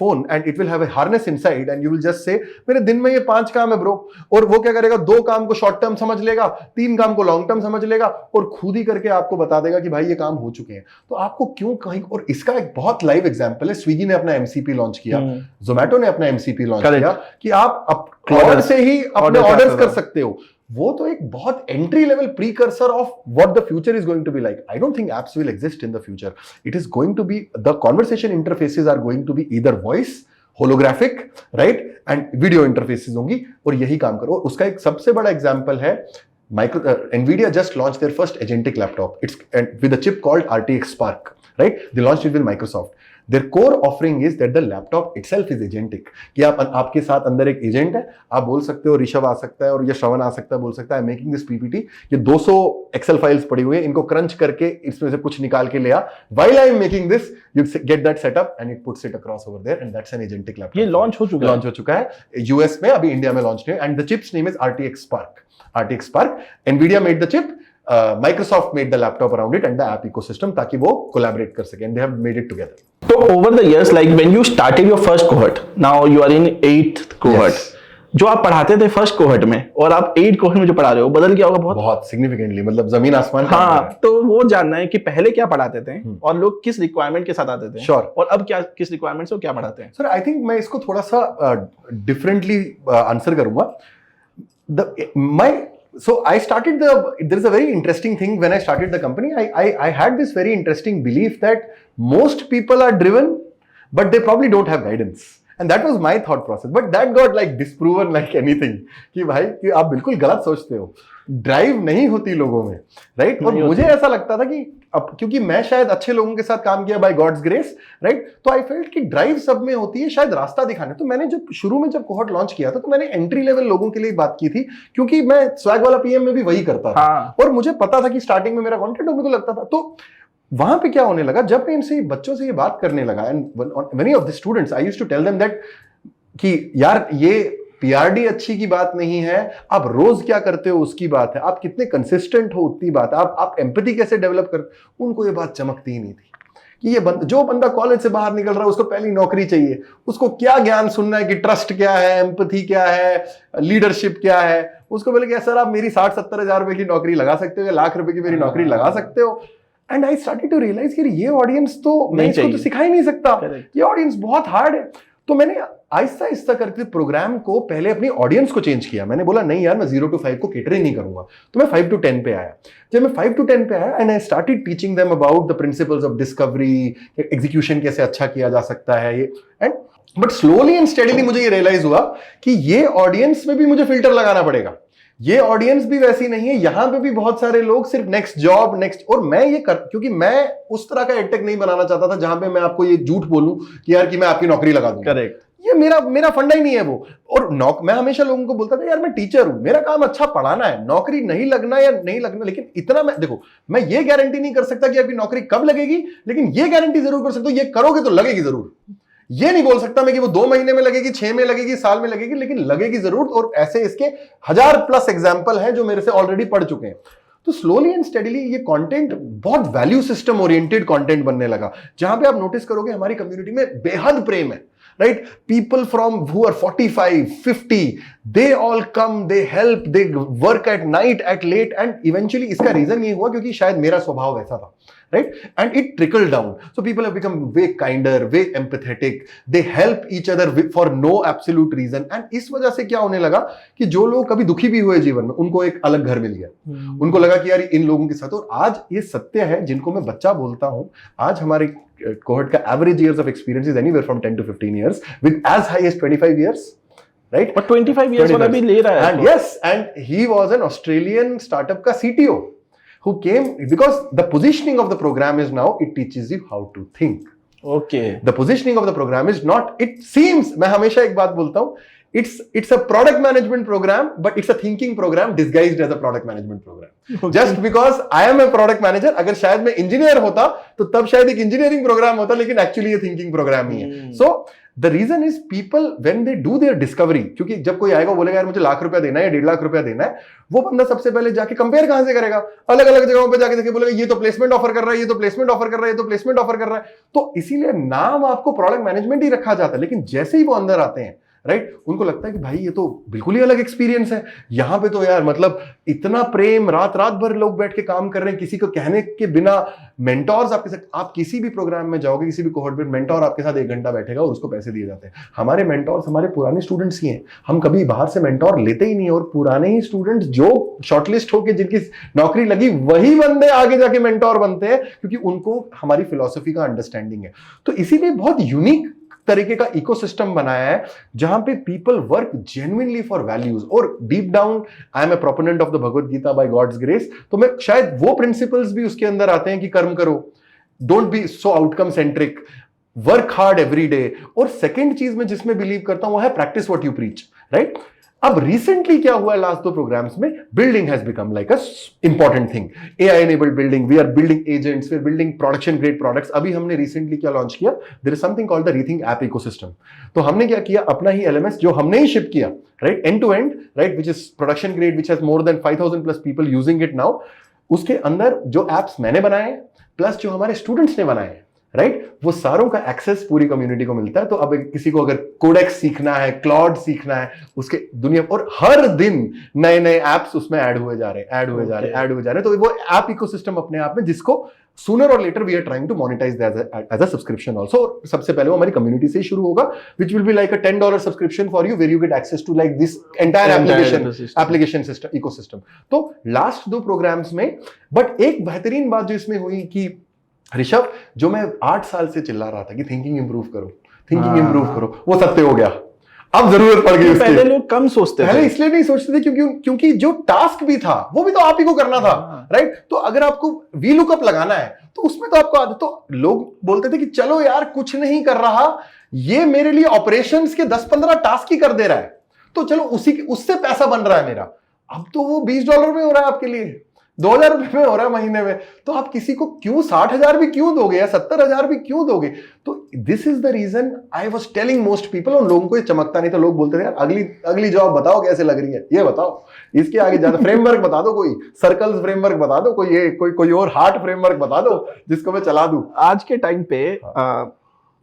phone and it will have a harness inside and you will just say मेरे दिन में ये 5 काम है ब्रो, और वो क्या करेगा, 2 काम को शॉर्ट टर्म समझ लेगा, 3 काम को लॉन्ग टर्म समझ लेगा, और खुद ही करके आपको बता देगा कि भाई ये काम हो चुके हैं। तो आपको क्यों कहीं, और इसका एक बहुत लाइव एग्जांपल है, स्विगी ने अपना एमसीपी लॉन्च किया, जोमेटो ने अपना एमसीपी लॉन्च किया, कि आप क्लाउड से ही अपने ऑर्डर्स कर सकते हो। वो तो एक बहुत entry level precursor of what the future is going to be like. I don't think apps will exist in the future. It is going to be, the conversation interfaces are going to be either voice, holographic, right, and video interfaces होंगी, और यही काम करो। और उसका एक सबसे बड़ा एग्जांपल है NVIDIA just launched their first agentic laptop. It's with a chip called RTX Spark, right? They launched it with Microsoft. Their core offering is that the laptop itself is agentic. कि आपके साथ अंदर एक agent है, आप बोल सकते हो, ऋषभ आ सकता है और ये श्रवण आ सकता है, बोल सकता है मेकिंग दिस पीपीटी, ये 200 एक्सेल फाइल्स पड़ी हुई है, इनको क्रंच करके इसमें से कुछ निकाल के ले आ, while I am making this you get that setup and it puts it across over there, and that's an agentic laptop. ये लॉन्च हो चुका है यूएस में, अभी इंडिया में लॉन्च नहीं है, and the chip's name is RTX Spark. NVIDIA made the chip, Microsoft made the laptop around it and the app ecosystem, ताकि वो collaborate कर सके, and they have made it together. So over the years, like when you started your first cohort, now you are in 8th cohort. Yes. जो आप पढ़ाते थे first cohort में और आप 8 कोहर्ट में जो पढ़ा रहे हो, बदल गया होगा बहुत सिग्निफिकेंटली, मतलब जमीन आसमान। हाँ, तो वो जानना है कि पहले क्या पढ़ाते थे और लोग किस रिक्वायरमेंट के साथ आते थे, Sure. और अब क्या, किस रिक्वायरमेंट से क्या पढ़ाते हैं। सर आई थिंक मैं इसको थोड़ा सा डिफरेंटली आंसर करूंगा। So I started there is a very interesting thing when I started the company. I had this very interesting belief that most people are driven, but they probably don't have guidance. And that was my thought process, but that got like disproven like anything कि भाई कि आप बिल्कुल गलत सोचते हो, drive नहीं होती लोगों में, राइट? और मुझे ऐसा लगता था कि अब क्योंकि मैं शायद अच्छे लोगों के साथ काम किया बाय गॉड्स ग्रेस, राइट, तो आई फेल्ट कि ड्राइव सब में होती है, शायद रास्ता दिखाने। तो मैंने जब शुरू में जब कोहॉर्ट लॉन्च किया था तो मैंने एंट्री लेवल लोगों के लिए बात की थी, क्योंकि मैं स्वैग वाला पीएम में भी वही करता था। और मुझे पता था कि स्टार्टिंग में मेरा कंटेंट मेरे को लगता था। तो वहां पे क्या होने लगा, जब मैं इनसे बच्चों से ये बात करने लगा, and many of the students I used to tell them that कि यार ये पीआरडी अच्छी की बात नहीं है, आप रोज क्या करते हो उसकी बात है, आप कितने कंसिस्टेंट हो उतनी बात है, आप एम्पैथी कैसे डेवलप कर। उनको ये बात चमकती ही नहीं थी कि ये जो बंदा कॉलेज से बाहर निकल रहा है उसको पहली नौकरी चाहिए, उसको क्या ज्ञान सुनना है कि ट्रस्ट क्या है, एम्पैथी क्या है, लीडरशिप क्या है। उसको बोले कि सर आप मेरी 60-70 हजार रुपए की नौकरी लगा सकते हो या लाख रुपए की मेरी नौकरी लगा सकते हो। And I started to realise कि ये ऑडियंस तो मैं इसको तो सिखा ही नहीं सकता, ये ऑडियंस बहुत हार्ड है। तो मैंने आहिस्ता आहिस्ता करके प्रोग्राम को पहले अपनी ऑडियंस को चेंज किया। मैंने बोला नहीं यार मैं 0 to 5 को केटर ही नहीं करूंगा, तो मैं 5 to 10 पे आया। जब मैं 5 to 10 पे आया and I started teaching them about the principles of discovery, execution कैसे अच्छा किया जा सकता है ये। And but slowly and steadily मुझे ये रियलाइज हुआ कि ये ऑडियंस में भी मुझे फिल्टर लगाना पड़ेगा, ये ऑडियंस भी वैसी नहीं है, यहां पे भी बहुत सारे लोग सिर्फ नेक्स्ट जॉब नेक्स्ट। और मैं ये क्योंकि मैं उस तरह का एडटेक नहीं बनाना चाहता था जहां पे मैं आपको ये झूठ बोलूं कि यार कि मैं आपकी नौकरी लगा दूंगा। करेक्ट, ये मेरा फंडा ही नहीं है वो। और मैं हमेशा लोगों को बोलता था यार मैं टीचर हूं, मेरा काम अच्छा पढ़ाना है, नौकरी नहीं लगना या नहीं लगना। लेकिन इतना मैं देखो, मैं ये गारंटी नहीं कर सकता कि आपकी नौकरी कब लगेगी, लेकिन ये गारंटी जरूर कर सकता हूं ये करोगे तो लगेगी जरूर। ये नहीं बोल सकता मैं कि वो 2 महीने में लगेगी, 6 में लगेगी, साल में लगेगी, लेकिन लगेगी जरूर। और ऐसे इसके 1000+ एग्जाम्पल हैं जो मेरे से ऑलरेडी पढ़ चुके हैं। तो स्लोली एंड स्टेडीली ये कंटेंट बहुत वैल्यू सिस्टम ओरिएंटेड कंटेंट बनने लगा, जहां पे आप नोटिस करोगे हमारी कम्युनिटी में बेहद प्रेम है, right? People from who are 45, 50, they all come, they help, they work at night, at late, and eventually इसका रीजन ये हुआ क्योंकि शायद मेरा स्वभाव वैसा था, right? And it trickled down. So people have become way kinder, way empathetic. They help each other for no absolute reason. And इस वजह से क्या होने लगा कि जो लोग कभी दुखी भी हुए जीवन में, उनको एक अलग घर मिल गया। उनको लगा कि यार इन लोगों के साथ। और आज ये सत्य है, जिनको मैं बच्चा बोलता हूं, आज हमारे cohort का average years of experience is anywhere from 10 to 15 years, with as high as 25 years, right? But 25 years वाला भी ले रहा है। And yes, and he was an Australian startup का CTO who came because the positioning of the program is now it teaches you how to think. Okay. The positioning of the program is not, it seems, मैं हमेशा एक बात बोलता हूं, it's a product management program, but it's a thinking program disguised as a product management program. Okay. Just because I am a product manager, अगर शायद मैं engineer होता तो तब शायद एक इंजीनियरिंग प्रोग्राम होता, लेकिन एक्चुअली ये थिंकिंग प्रोग्राम ही है। So the reason is people when they do their discovery, क्योंकि जब कोई आएगा बोलेगा यार मुझे लाख रुपया देना है या 1.5 लाख रुपया देना है, वो बंदा सबसे पहले जाके कंपेयर कहां से करेगा, अलग अलग जगहों पे जाके देखे, बोलेगा ये तो प्लेसमेंट ऑफर कर रहा है, ये तो प्लेसमेंट ऑफर कर रहा है, ये तो प्लेसमेंट ऑफर कर रहा है। तो इसीलिए नाम आपको प्रोडक्ट मैनेजमेंट ही रखा जाता है, लेकिन जैसे ही वो अंदर आते हैं, राइट, उनको लगता है कि भाई ये तो बिल्कुल ही अलग एक्सपीरियंस है। यहां पे तो यार मतलब इतना प्रेम, रात रात भर लोग बैठ के काम कर रहे हैं किसी को कहने के बिना। मेंटोर्स आपके साथ, आप किसी भी प्रोग्राम में जाओगे, किसी भी कोहॉर्ट में मेंटोर आपके साथ 1 घंटा बैठेगा और उसको पैसे दिए जाते हैं। हमारे मेंटोर्स हमारे पुराने स्टूडेंट्स ही हैं, हम कभी बाहर से मेंटोर लेते ही नहीं। और पुराने ही स्टूडेंट्स जो शॉर्टलिस्ट होकर जिनकी नौकरी लगी, वही बंदे आगे जाके मेंटोर बनते हैं, क्योंकि उनको हमारी फिलॉसफी का अंडरस्टैंडिंग है। तो इसीलिए बहुत यूनिक तरीके का इकोसिस्टम बनाया है जहां पे people work genuinely for values. और deep down I am a proponent of the Bhagavad Gita by God's grace, तो मैं शायद वो प्रिंसिपल्स भी उसके अंदर आते हैं कि कर्म करो, don't be so outcome centric, work hard every day. और सेकेंड चीज में जिसमें बिलीव करता हूं वो है practice what you preach, right. अब रिसेंटली क्या हुआ है लास्ट 2 प्रोग्राम्स में, building has become like a important thing, AI enabled building, we are building agents, we are building production grade products. अभी हमने रिसेंटली क्या लॉन्च किया, there is something called the rethink app ecosystem. तो हमने क्या किया, अपना ही एलएमएस जो हमने ही शिप किया, right, end to end, right, which is production grade, which has more than 5000+ people using it now. उसके अंदर जो एप्स मैंने बनाए प्लस जो हमारे स्टूडेंट्स ने बनाए, राइट, वो सारों का एक्सेस पूरी कम्युनिटी को मिलता है। तो अब किसी को अगर कोडेक्स सीखना है, क्लाउड सीखना है, उसके दुनिया, और हर दिन नए नए एप्स उसमें ऐड हुए जा रहे हैं। तो वो ऐप इकोसिस्टम अपने आप में, जिसको सूनर और later we are trying to monetize as a subscription also. सबसे पहले वो हमारी कम्युनिटी से ही शुरू होगा, which will be like a $10 subscription for you, where you get access to like this entire application system ecosystem. तो लास्ट 2 प्रोग्राम्स में, बट एक बेहतरीन बात जो इसमें हुई कि ऋषभ, जो मैं 8 साल से चिल्ला रहा था कि थिंकिंग इंप्रूव करो, थिंकिंग इंप्रूव करो, वो सत्य हो गया। अब जरूरत पड़ गई उसकी। पहले लोग कम सोचते पहले थे। इसलिए नहीं सोचते थे क्योंकि जो टास्क भी था वो भी तो आप ही को करना था, राइट? तो अगर आपको वी लुकअप लगाना है तो उसमें तो आपको आदत, तो लोग बोलते थे कि चलो यार कुछ नहीं कर रहा, ये मेरे लिए ऑपरेशंस के 10-15 टास्क ही कर दे रहा है, तो चलो उससे पैसा बन रहा है मेरा। अब तो वो $20 में हो रहा है आपके लिए, $2,000 में हो रहा है महीने में, तो आप किसी को क्यों 60,000 भी क्यों दोगे या 70,000 भी क्यों दोगे? तो this is the reason I was telling most people. और लोगों को ये चमकता नहीं था, लोग बोलते थे यार अगली जॉब बताओ कैसे लग रही है, ये बताओ, इसके आगे ज्यादा फ्रेमवर्क बता दो, कोई सर्कल्स फ्रेमवर्क बता दो, कोई और हार्ट फ्रेमवर्क बता दो जिसको मैं चला दूं। आज के टाइम पे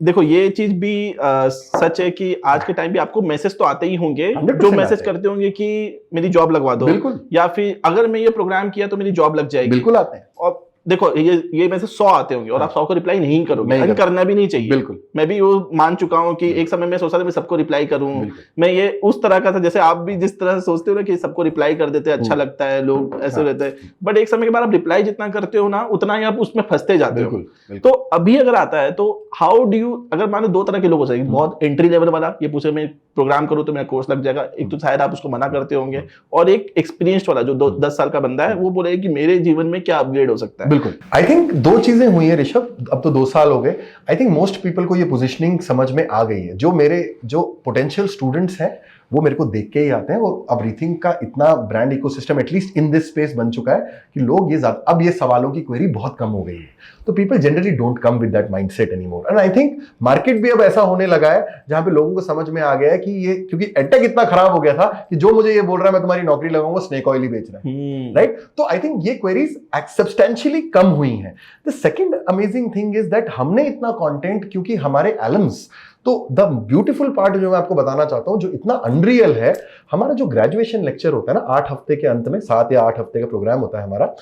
देखो ये चीज भी सच है कि आज के टाइम पे आपको मैसेज तो आते ही होंगे, 100% जो मैसेज आते हैं। करते होंगे कि मेरी जॉब लगवा दो, बिल्कुल। या फिर अगर मैं ये प्रोग्राम किया तो मेरी जॉब लग जाएगी। बिल्कुल आते हैं। और देखो ये मैसेज 100 आते होंगे और आप 100 को रिप्लाई नहीं करोगे, नहीं and करते। करना भी नहीं चाहिए। बिल्कुल। मैं भी वो मान चुका हूँ कि एक समय में सोचता था मैं सबको रिप्लाई करूं, मैं ये उस तरह का था जैसे आप भी जिस तरह से सोचते हो ना कि सबको रिप्लाई कर देते हैं, अच्छा लगता है, लोग ऐसे रहते हैं, बट एक समय के बाद आप रिप्लाई जितना करते हो ना उतना ही आप उसमें फंसते जाते हो। तो अभी अगर आता है तो हाउ डू यू, अगर मानो 2 तरह के लोग हो जाएंगे, बहुत एंट्री लेवल वाला ये पूछे मैं प्रोग्राम करूं तो मेरा कोर्स लग जाएगा, एक तो शायद आप उसको मना करते होंगे, और एक एक्सपीरियंस्ड वाला जो 10 साल का बंदा है वो बोलेगा कि मेरे जीवन में क्या अपग्रेड हो सकता है। बिल्कुल। आई थिंक 2 चीजें हुई है ऋषभ, अब तो 2 साल हो गए। आई थिंक मोस्ट पीपल को ये पोजीशनिंग समझ में आ गई है। जो पोटेंशियल स्टूडेंट्स हैं वो मेरे को देख के ही आते हैं, और अब रीथिंक का इतना brand ecosystem at least in this space बन चुका है कि लोग अब ये सवालों की क्वेरी बहुत कम हो गई है, तो people generally don't come with that mindset anymore. And I think market भी अब ऐसा होने लगा है जहां पे लोगों को समझ में आ गया है कि ये, क्योंकि एडटेक इतना खराब हो गया था कि जो मुझे ये बोल रहा है मैं तुम्हारी नौकरी लगाऊंगा, स्नेक ऑयल ही बेच रहा है, राइट? तो आई थिंक ये क्वेरीज सब्सटेंशियली कम हुई हैं। The second amazing thing is that हमने इतना कंटेंट, क्योंकि हमारे एलम्स, तो द ब्यूटीफुल पार्ट जो मैं आपको बताना चाहता हूं, जो इतना अनरियल है, हमारा जो ग्रेजुएशन लेक्चर होता है ना 8 हफ्ते के अंत में, 7 या 8 हफ्ते का प्रोग्राम होता है हमारा,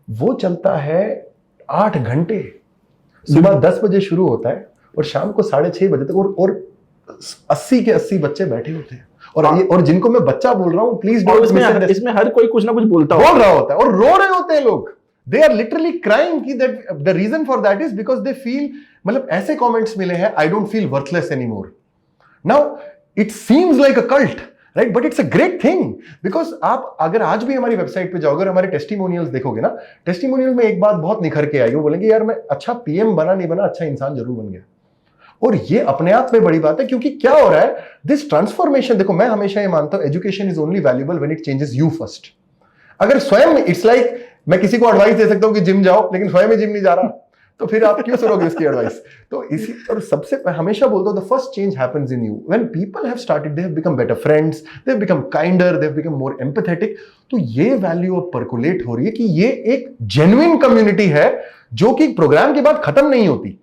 वो चलता है 8 घंटे। सुबह 10 बजे शुरू होता है और शाम को 6:30 बजे तक, और 80 के 80 बच्चे बैठे होते हैं, और जिनको मैं बच्चा बोल रहा हूं, प्लीज डोंट, इसमें हर कोई कुछ ना कुछ बोल रहा होता है और रो रहे होते हैं लोग। They are literally crying कि that the reason for that is because they feel, मतलब ऐसे कमेंट्स मिले हैं, I don't feel worthless anymore. Now it seems like a cult, right? But it's a great thing because आप अगर आज भी हमारी वेबसाइट पे जाओगे और हमारे टेस्टिमोनियल्स देखोगे ना, टेस्टिमोनियल में एक बात बहुत निखर के आई, वो बोलेंगे यार मैं अच्छा पीएम बना नहीं बना, अच्छा इंसान जरूर बन गया। और ये अपने आप में बड़ी बात है, क्योंकि क्या हो रहा है, दिस ट्रांसफॉर्मेशन, देखो मैं हमेशा ये मानता हूं education is only valuable when it changes you first. अगर स्वयं, इट्स लाइक मैं किसी को एडवाइस दे सकता हूं कि जिम जाओ, लेकिन स्वयं में जिम नहीं जा रहा, तो फिर आप क्यों सुनोगे इसकी एडवाइस? तो इसी, और सबसे मैं हमेशा बोलता हूं the first change happens in you when people have started, they have become better friends, they have become kinder, they have become more empathetic. तो ये वैल्यू अब परकोलेट हो रही है कि ये एक जेन्युइन कम्युनिटी है जो कि प्रोग्राम के बाद खत्म नहीं होती,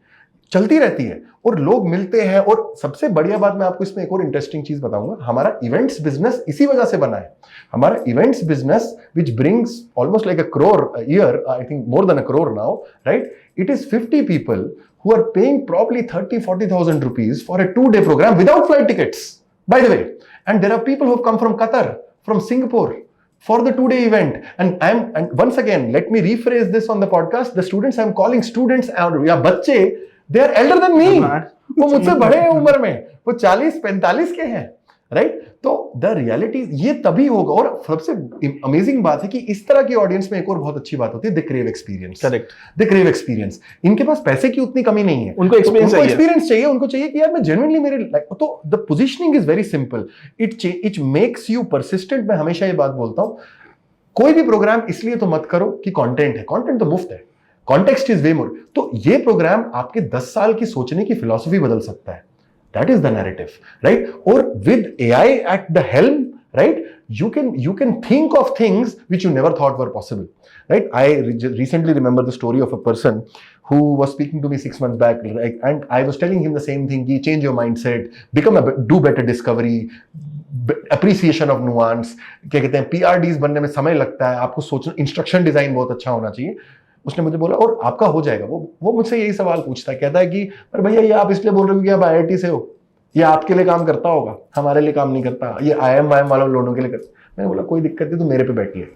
चलती रहती है, और लोग मिलते हैं। और सबसे बढ़िया बात मैं आपको इसमें एक और इंटरेस्टिंग चीज बताऊंगा, हमारा इवेंट्स बिजनेस इसी वजह से बना है। हमारा events business which brings almost like a crore a year, I think more than a crore now, right? It is 50 people who are paying probably 30,000-40,000 rupees for a 2-day program without flight tickets, by the way. And there are people who have come from Qatar, from Singapore, for the 2-day event. And once again, let me rephrase this on the podcast. The students I'm calling students या बच्चे, they are elder than me. वो मुझसे बड़े हैं उम्र में, वो 40-45 के हैं, राइट? तो द रियलिटी ये तभी होगा। और सबसे अमेजिंग बात है कि इस तरह की ऑडियंस में एक और बहुत अच्छी बात होती है, they crave experience. Correct, they crave experience. इनके पास पैसे की उतनी कमी नहीं है, उनको एक्सपीरियंस चाहिए, उनको चाहिए कि यार मैं जेन्युइनली मेरे, तो the positioning is very simple, it makes you persistent. मैं हमेशा ये बात बोलता हूं, कोई भी प्रोग्राम इसलिए तो मत करो कि कंटेंट है, कंटेंट तो मुफ्त है, कॉन्टेक्स्ट इज वे मोर। तो ये प्रोग्राम आपके 10 साल की सोचने की फिलॉसफी बदल सकता है। That is the narrative, right? Or with AI at the helm, right? You can think of things which you never thought were possible, right? I recently remember the story of a person who was speaking to me 6 months back, like, and I was telling him the same thing: कि change your mindset, do better discovery, appreciation of nuance. क्या कहते हैं, PRDs बनने में समय लगता है, आपको सोचना, इंस्ट्रक्शन डिजाइन बहुत अच्छा होना चाहिए। उसने मुझे बोला और आपका हो जाएगा। वो मुझसे यही सवाल पूछता है, कहता है कि अरे भैया ये आप इसलिए बोल रहे हो कि आप IIT से हो, ये आपके लिए काम करता होगा, हमारे लिए काम नहीं करता, ये IIM वालों लोगों के लिए करता। मैंने बोला कोई दिक्कत नहीं, तो मेरे पे बैठिए,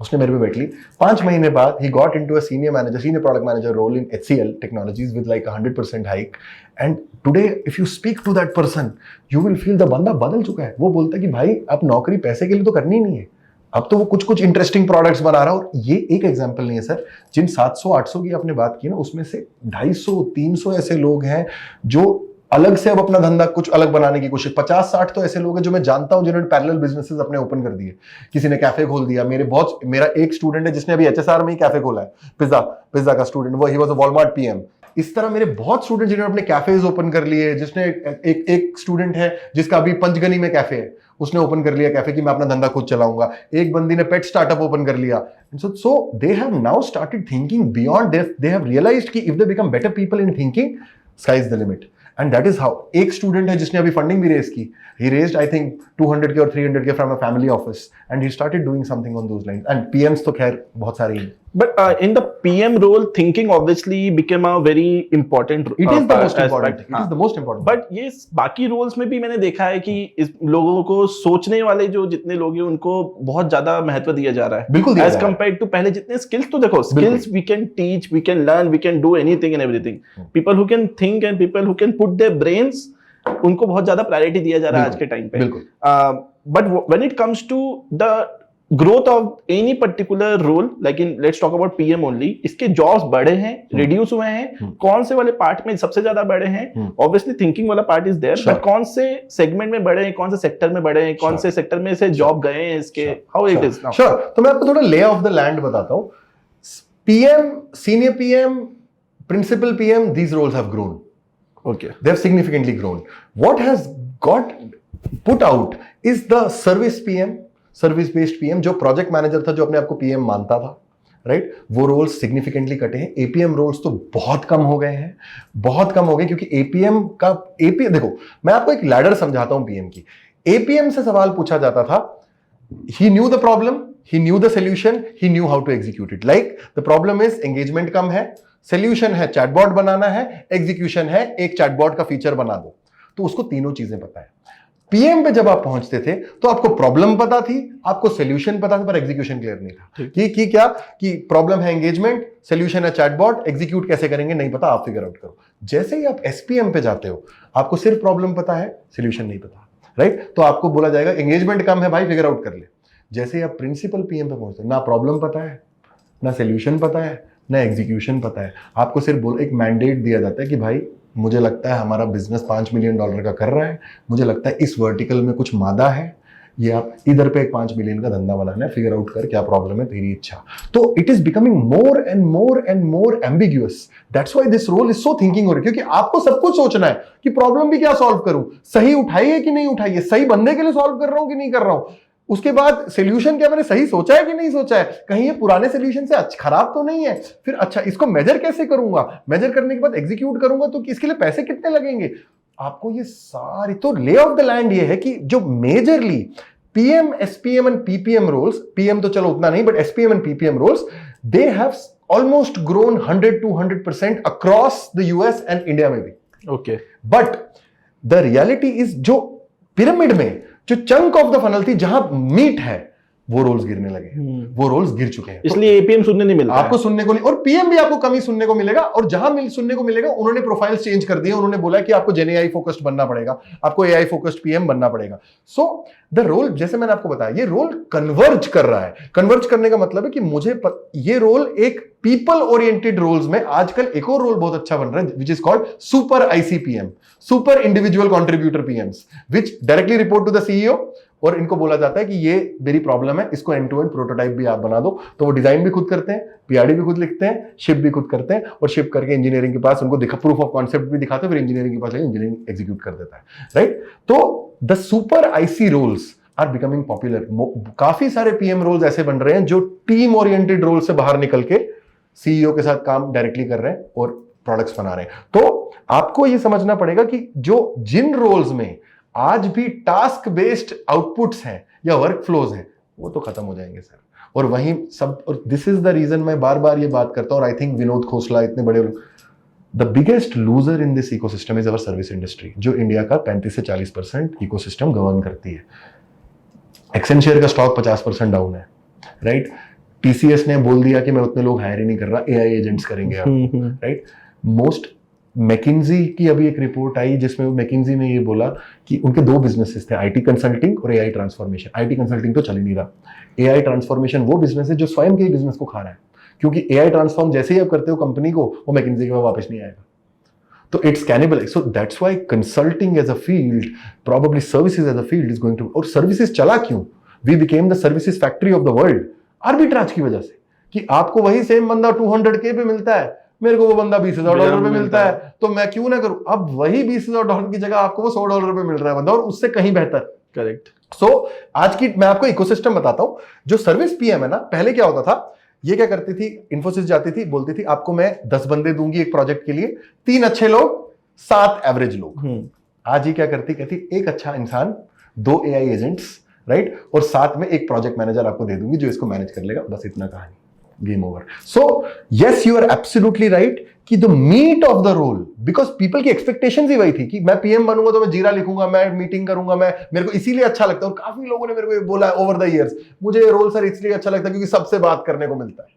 उसने मेरे पे बैठ ली. 5 महीने बाद he got into a senior product manager role in HCL Technologies with like 100% hike. And today if you speak to that person, you will feel the बंदा बदल चुका है. वो बोलता है कि भाई अब नौकरी पैसे के लिए तो करनी नहीं है, अब तो वो कुछ इंटरेस्टिंग प्रोडक्ट्स बना रहा है. और ये एक एग्जांपल नहीं है सर. जिन 700-800 की आपने बात की ना, उसमें से 250-300 ऐसे लोग हैं जो अलग से अब अपना धंधा कुछ अलग बनाने की कोशिश. 50-60 तो ऐसे लोग हैं जो मैं जानता हूं जिन्होंने पैरेलल बिजनेसेस अपने ओपन कर दिए. किसी ने कैफे खोल दिया. मेरा एक स्टूडेंट है जिसने अभी HSR में ही कैफे खोला है, पिज्जा का स्टूडेंट. वो he was a Walmart PM. इस तरह मेरे बहुत स्टूडेंट जिन्होंने अपने कैफेज ओपन कर लिए. जिसने एक स्टूडेंट है जिसका अभी पंचगनी में कैफे है, उसने ओपन कर लिया कैफे कि मैं अपना धंधा खुद चलाऊंगा. एक बंदी ने पेट स्टार्टअप ओपन कर लिया. So they have now started thinking beyond this. They have realized कि if they become better people in thinking, sky is the limit. And that is how. एक स्टूडेंट है जिसने अभी फंडिंग भी रेज की. He raised I think 200K और 300K from a family office and he started doing something on those lines. And PMs तो खैर बहुत सारे हैं. But in the PM role, thinking obviously became a very important. It is the most aspect. important. It is the most important. But ये बाकी roles में भी मैंने देखा है कि इस लोगों को सोचने वाले जो जितने लोग हैं उनको बहुत ज्यादा महत्व दिया जा रहा है. बिल्कुल दिया जा As रहा है. compared to पहले जितने skills, तो देखो skills we can teach, we can learn, we can do anything and everything. People who can think and people who can put their brains, उनको बहुत ज्यादा प्रायोरिटी दिया जा रहा है आज के टाइम पे. But when it comes to the growth of any particular role, like in let's talk about PM only, इसके jobs बढ़े हैं, reduce हुए हैं, कौन से वाले पार्ट में सबसे ज्यादा बढ़े हैं? Obviously thinking वाला पार्ट is there, but कौन से सेगमेंट में बढ़े हैं, कौन से सेक्टर में बढ़े हैं, कौन से सेक्टर में से जॉब गए हैं इसके? How it is now? Sure. तो मैं आपको थोड़ा lay of the land बताता हूँ. PM, senior PM, principal PM, these roles have grown. Okay. They have significantly grown. What has got put out is the service PM, service based PM, जो project manager था, जो अपने आप को PM मानता था, राइट? वो रोल्स सिग्निफिकेंटली कटे हैं. APM रोल्स तो बहुत कम हो गए हैं, बहुत कम हो गए, क्योंकि APM देखो, मैं आपको एक लैडर समझाता हूं PM की. APM से सवाल पूछा जाता था, he knew the problem, he knew the solution, he knew how to execute it. Like the problem is engagement कम है, solution है चैटबॉट बनाना है, एग्जीक्यूशन है एक चैटबॉट का फीचर बना दो. तो उसको तीनों चीजें पता है. PM पे जब आप पहुंचते थे तो आपको प्रॉब्लम पता थी, आपको सोल्यूशन पता था, पर एग्जीक्यूशन क्लियर नहीं था. कि क्या कि प्रॉब्लम है एंगेजमेंट, सोल्यूशन है चैटबॉट, एग्जीक्यूट कैसे करेंगे नहीं पता, आप फिगर आउट करो. जैसे ही आप SPM पे जाते हो, आपको सिर्फ प्रॉब्लम पता है, सोल्यूशन नहीं पता, राइट? तो आपको बोला जाएगा एंगेजमेंट कम है भाई, फिगर आउट कर ले. जैसे ही आप प्रिंसिपल PM पे पहुंचते हो, ना प्रॉब्लम पता है, ना सोल्यूशन पता है, ना एग्जीक्यूशन पता है. आपको सिर्फ एक मैंडेट दिया जाता है कि भाई मुझे लगता है हमारा बिजनेस $5 मिलियन का कर रहा है, मुझे लगता है इस वर्टिकल में कुछ मादा है, ये आप इधर पे एक 5 मिलियन का धंधा बनाना है, फिगर आउट कर क्या प्रॉब्लम है, तेरी इच्छा. तो it is becoming more and more and more ambiguous. That's why this role is so thinking हो रही है, क्योंकि आपको सब कुछ सोचना है कि प्रॉब्लम भी क्या सॉल्व करूं, सही उठाई है कि नहीं उठाई है, सही बंदे के लिए सॉल्व कर रहा हूं कि नहीं कर रहा हूं. उसके बाद सोल्यूशन क्या मैंने सही सोचा है कि नहीं सोचा है, कहीं ये पुराने सोल्यूशन से खराब तो नहीं है. फिर अच्छा इसको मेजर कैसे करूंगा, मेजर करने के बाद एग्जीक्यूट करूंगा तो इसके लिए पैसे कितने लगेंगे. आपको ये सारी तो ले ऑफ द लैंड ये है कि जो majorly PM, SPM and PPM roles, PM तो चलो उतना नहीं, but SPM and PPM roles, they have almost grown 100-200% across the US and India में भी. Okay. But the reality is जो पिरामिड में जो चंक ऑफ द फनल थी, जहां मीट है, वो रोल्स गिरने लगे, वो रोल्स गिर चुके हैं. इसलिए APM सुनने नहीं मिलता आपको सुनने को नहीं, और PM भी आपको कम ही सुनने को मिलेगा. और जहां सुनने को मिलेगा, उन्होंने प्रोफाइल्स चेंज कर दिए. उन्होंने बोला कि आपको GenAI फोकस्ड बनना पड़ेगा, आपको AI फोकस्ड PM बनना पड़ेगा. सो द रोल, जैसे मैंने आपको बताया, ये रोल कन्वर्ज कर रहा है. कन्वर्ज करने का मतलब है कि ये रोल एक पीपल ओरिएंटेड रोल्स में आजकल एक और रोल बहुत अच्छा बन रहा है, which is called super ICPM, super individual contributor PMs, which directly report to the CEO. और इनको बोला जाता है कि ये मेरी प्रॉब्लम है, इसको एंड टू एंड प्रोटोटाइप भी आप बना दो. तो वो डिजाइन भी खुद करते हैं, PRD भी खुद लिखते हैं, शिप भी खुद करते हैं, और शिप करके इंजीनियरिंग के पास उनको प्रूफ ऑफ कॉन्सेप्ट भी दिखाते हैं, फिर इंजीनियरिंग के पास इंजीनियरिंग एग्जीक्यूट कर देता है, राइट? तो the super IC roles are becoming popular. काफी सारे PM रोल्स ऐसे बन रहे हैं जो टीम ओरिएंटेड रोल से बाहर निकल के CEO के साथ काम डायरेक्टली कर रहे हैं और प्रोडक्ट्स बना रहे हैं. तो आपको ये समझना पड़ेगा कि जिन रोल्स में आज भी टास्क बेस्ड आउटपुट्स हैं या वर्क फ्लोज हैं, वो तो खत्म हो जाएंगे सर. और वहीं सब, और दिस इज द रीजन मैं बार बार ये बात करता हूं, और आई थिंक विनोद खोसला, इतने बड़े लोग, the biggest loser in this ecosystem is our service industry, जो इंडिया का 35 से 40% इकोसिस्टम गवर्न करती है. एक्सेंचर का स्टॉक 50% डाउन है, राइट? टीसीएस ने बोल दिया कि मैं उतने लोग हायर ही नहीं कर रहा, एआई एजेंट्स करेंगे आप, राइट। मोस्ट मैकिन्जी की अभी एक रिपोर्ट आई जिसमें मैकिन्जी ने ये बोला कि उनके दो बिजनेसेस थे, आईटी कंसल्टिंग और एआई ट्रांसफॉर्मेशन। आईटी कंसल्टिंग तो चल ही नहीं रहा, एआई ट्रांसफॉर्मेशन वो बिजनेस है जो स्वयं के ही बिजनेस को खा रहा है, क्योंकि एआई ट्रांसफॉर्म जैसे ही आप करते हो कंपनी को, वो मैकिन्जी के पास वापस नहीं आएगा। तो it's cannibal, so that's why consulting as a field, probably services as a field is going to, और सर्विसेज चला क्यों, we became the services factory of the world arbitrage की वजह से, कि आपको वही सेम बंदा 200K पे मिलता है, मेरे को वो बंदा $20,000 पे मिलता है, तो मैं क्यों ना करूं। अब वही $20,000 की जगह आपको वो $100 पे मिल रहा है बंदा, और उससे कहीं बेहतर। करेक्ट। सो आज की मैं आपको इकोसिस्टम बताता हूं। जो सर्विस पीएम है ना, पहले क्या होता था, ये क्या करती थी, इन्फोसिस जाती थी, बोलती थी आपको मैं 10 बंदे दूंगी एक प्रोजेक्ट के लिए, 3 अच्छे लोग, 7 एवरेज लोग। आज ये क्या करती, कहती एक अच्छा इंसान, 2 एआई एजेंट्स, राइट, और साथ में एक प्रोजेक्ट मैनेजर आपको दे दूंगी जो इसको मैनेज कर लेगा, बस इतना कहानी, game over. So yes, you are absolutely right कि the meat of the role, because people की एक्सपेक्टेशंस ही वही थी कि मैं पीएम बनूंगा तो मैं जीरा लिखूंगा, मैं मीटिंग करूंगा, मैं, मेरे को इसीलिए अच्छा लगता है, और काफी लोगों ने मेरे को बोला है ओवर द इयर्स, मुझे ये रोल सर इसलिए अच्छा लगता है क्योंकि सबसे बात करने को मिलता है।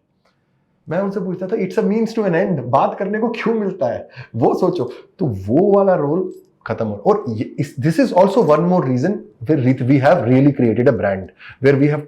मैं उनसे पूछता था it's a means to an end, बात करने को क्यों मिलता है, वो सोचो। तो वो वाला रोल खत्म हो, और this is also one more reason where we have really created a brand, where we have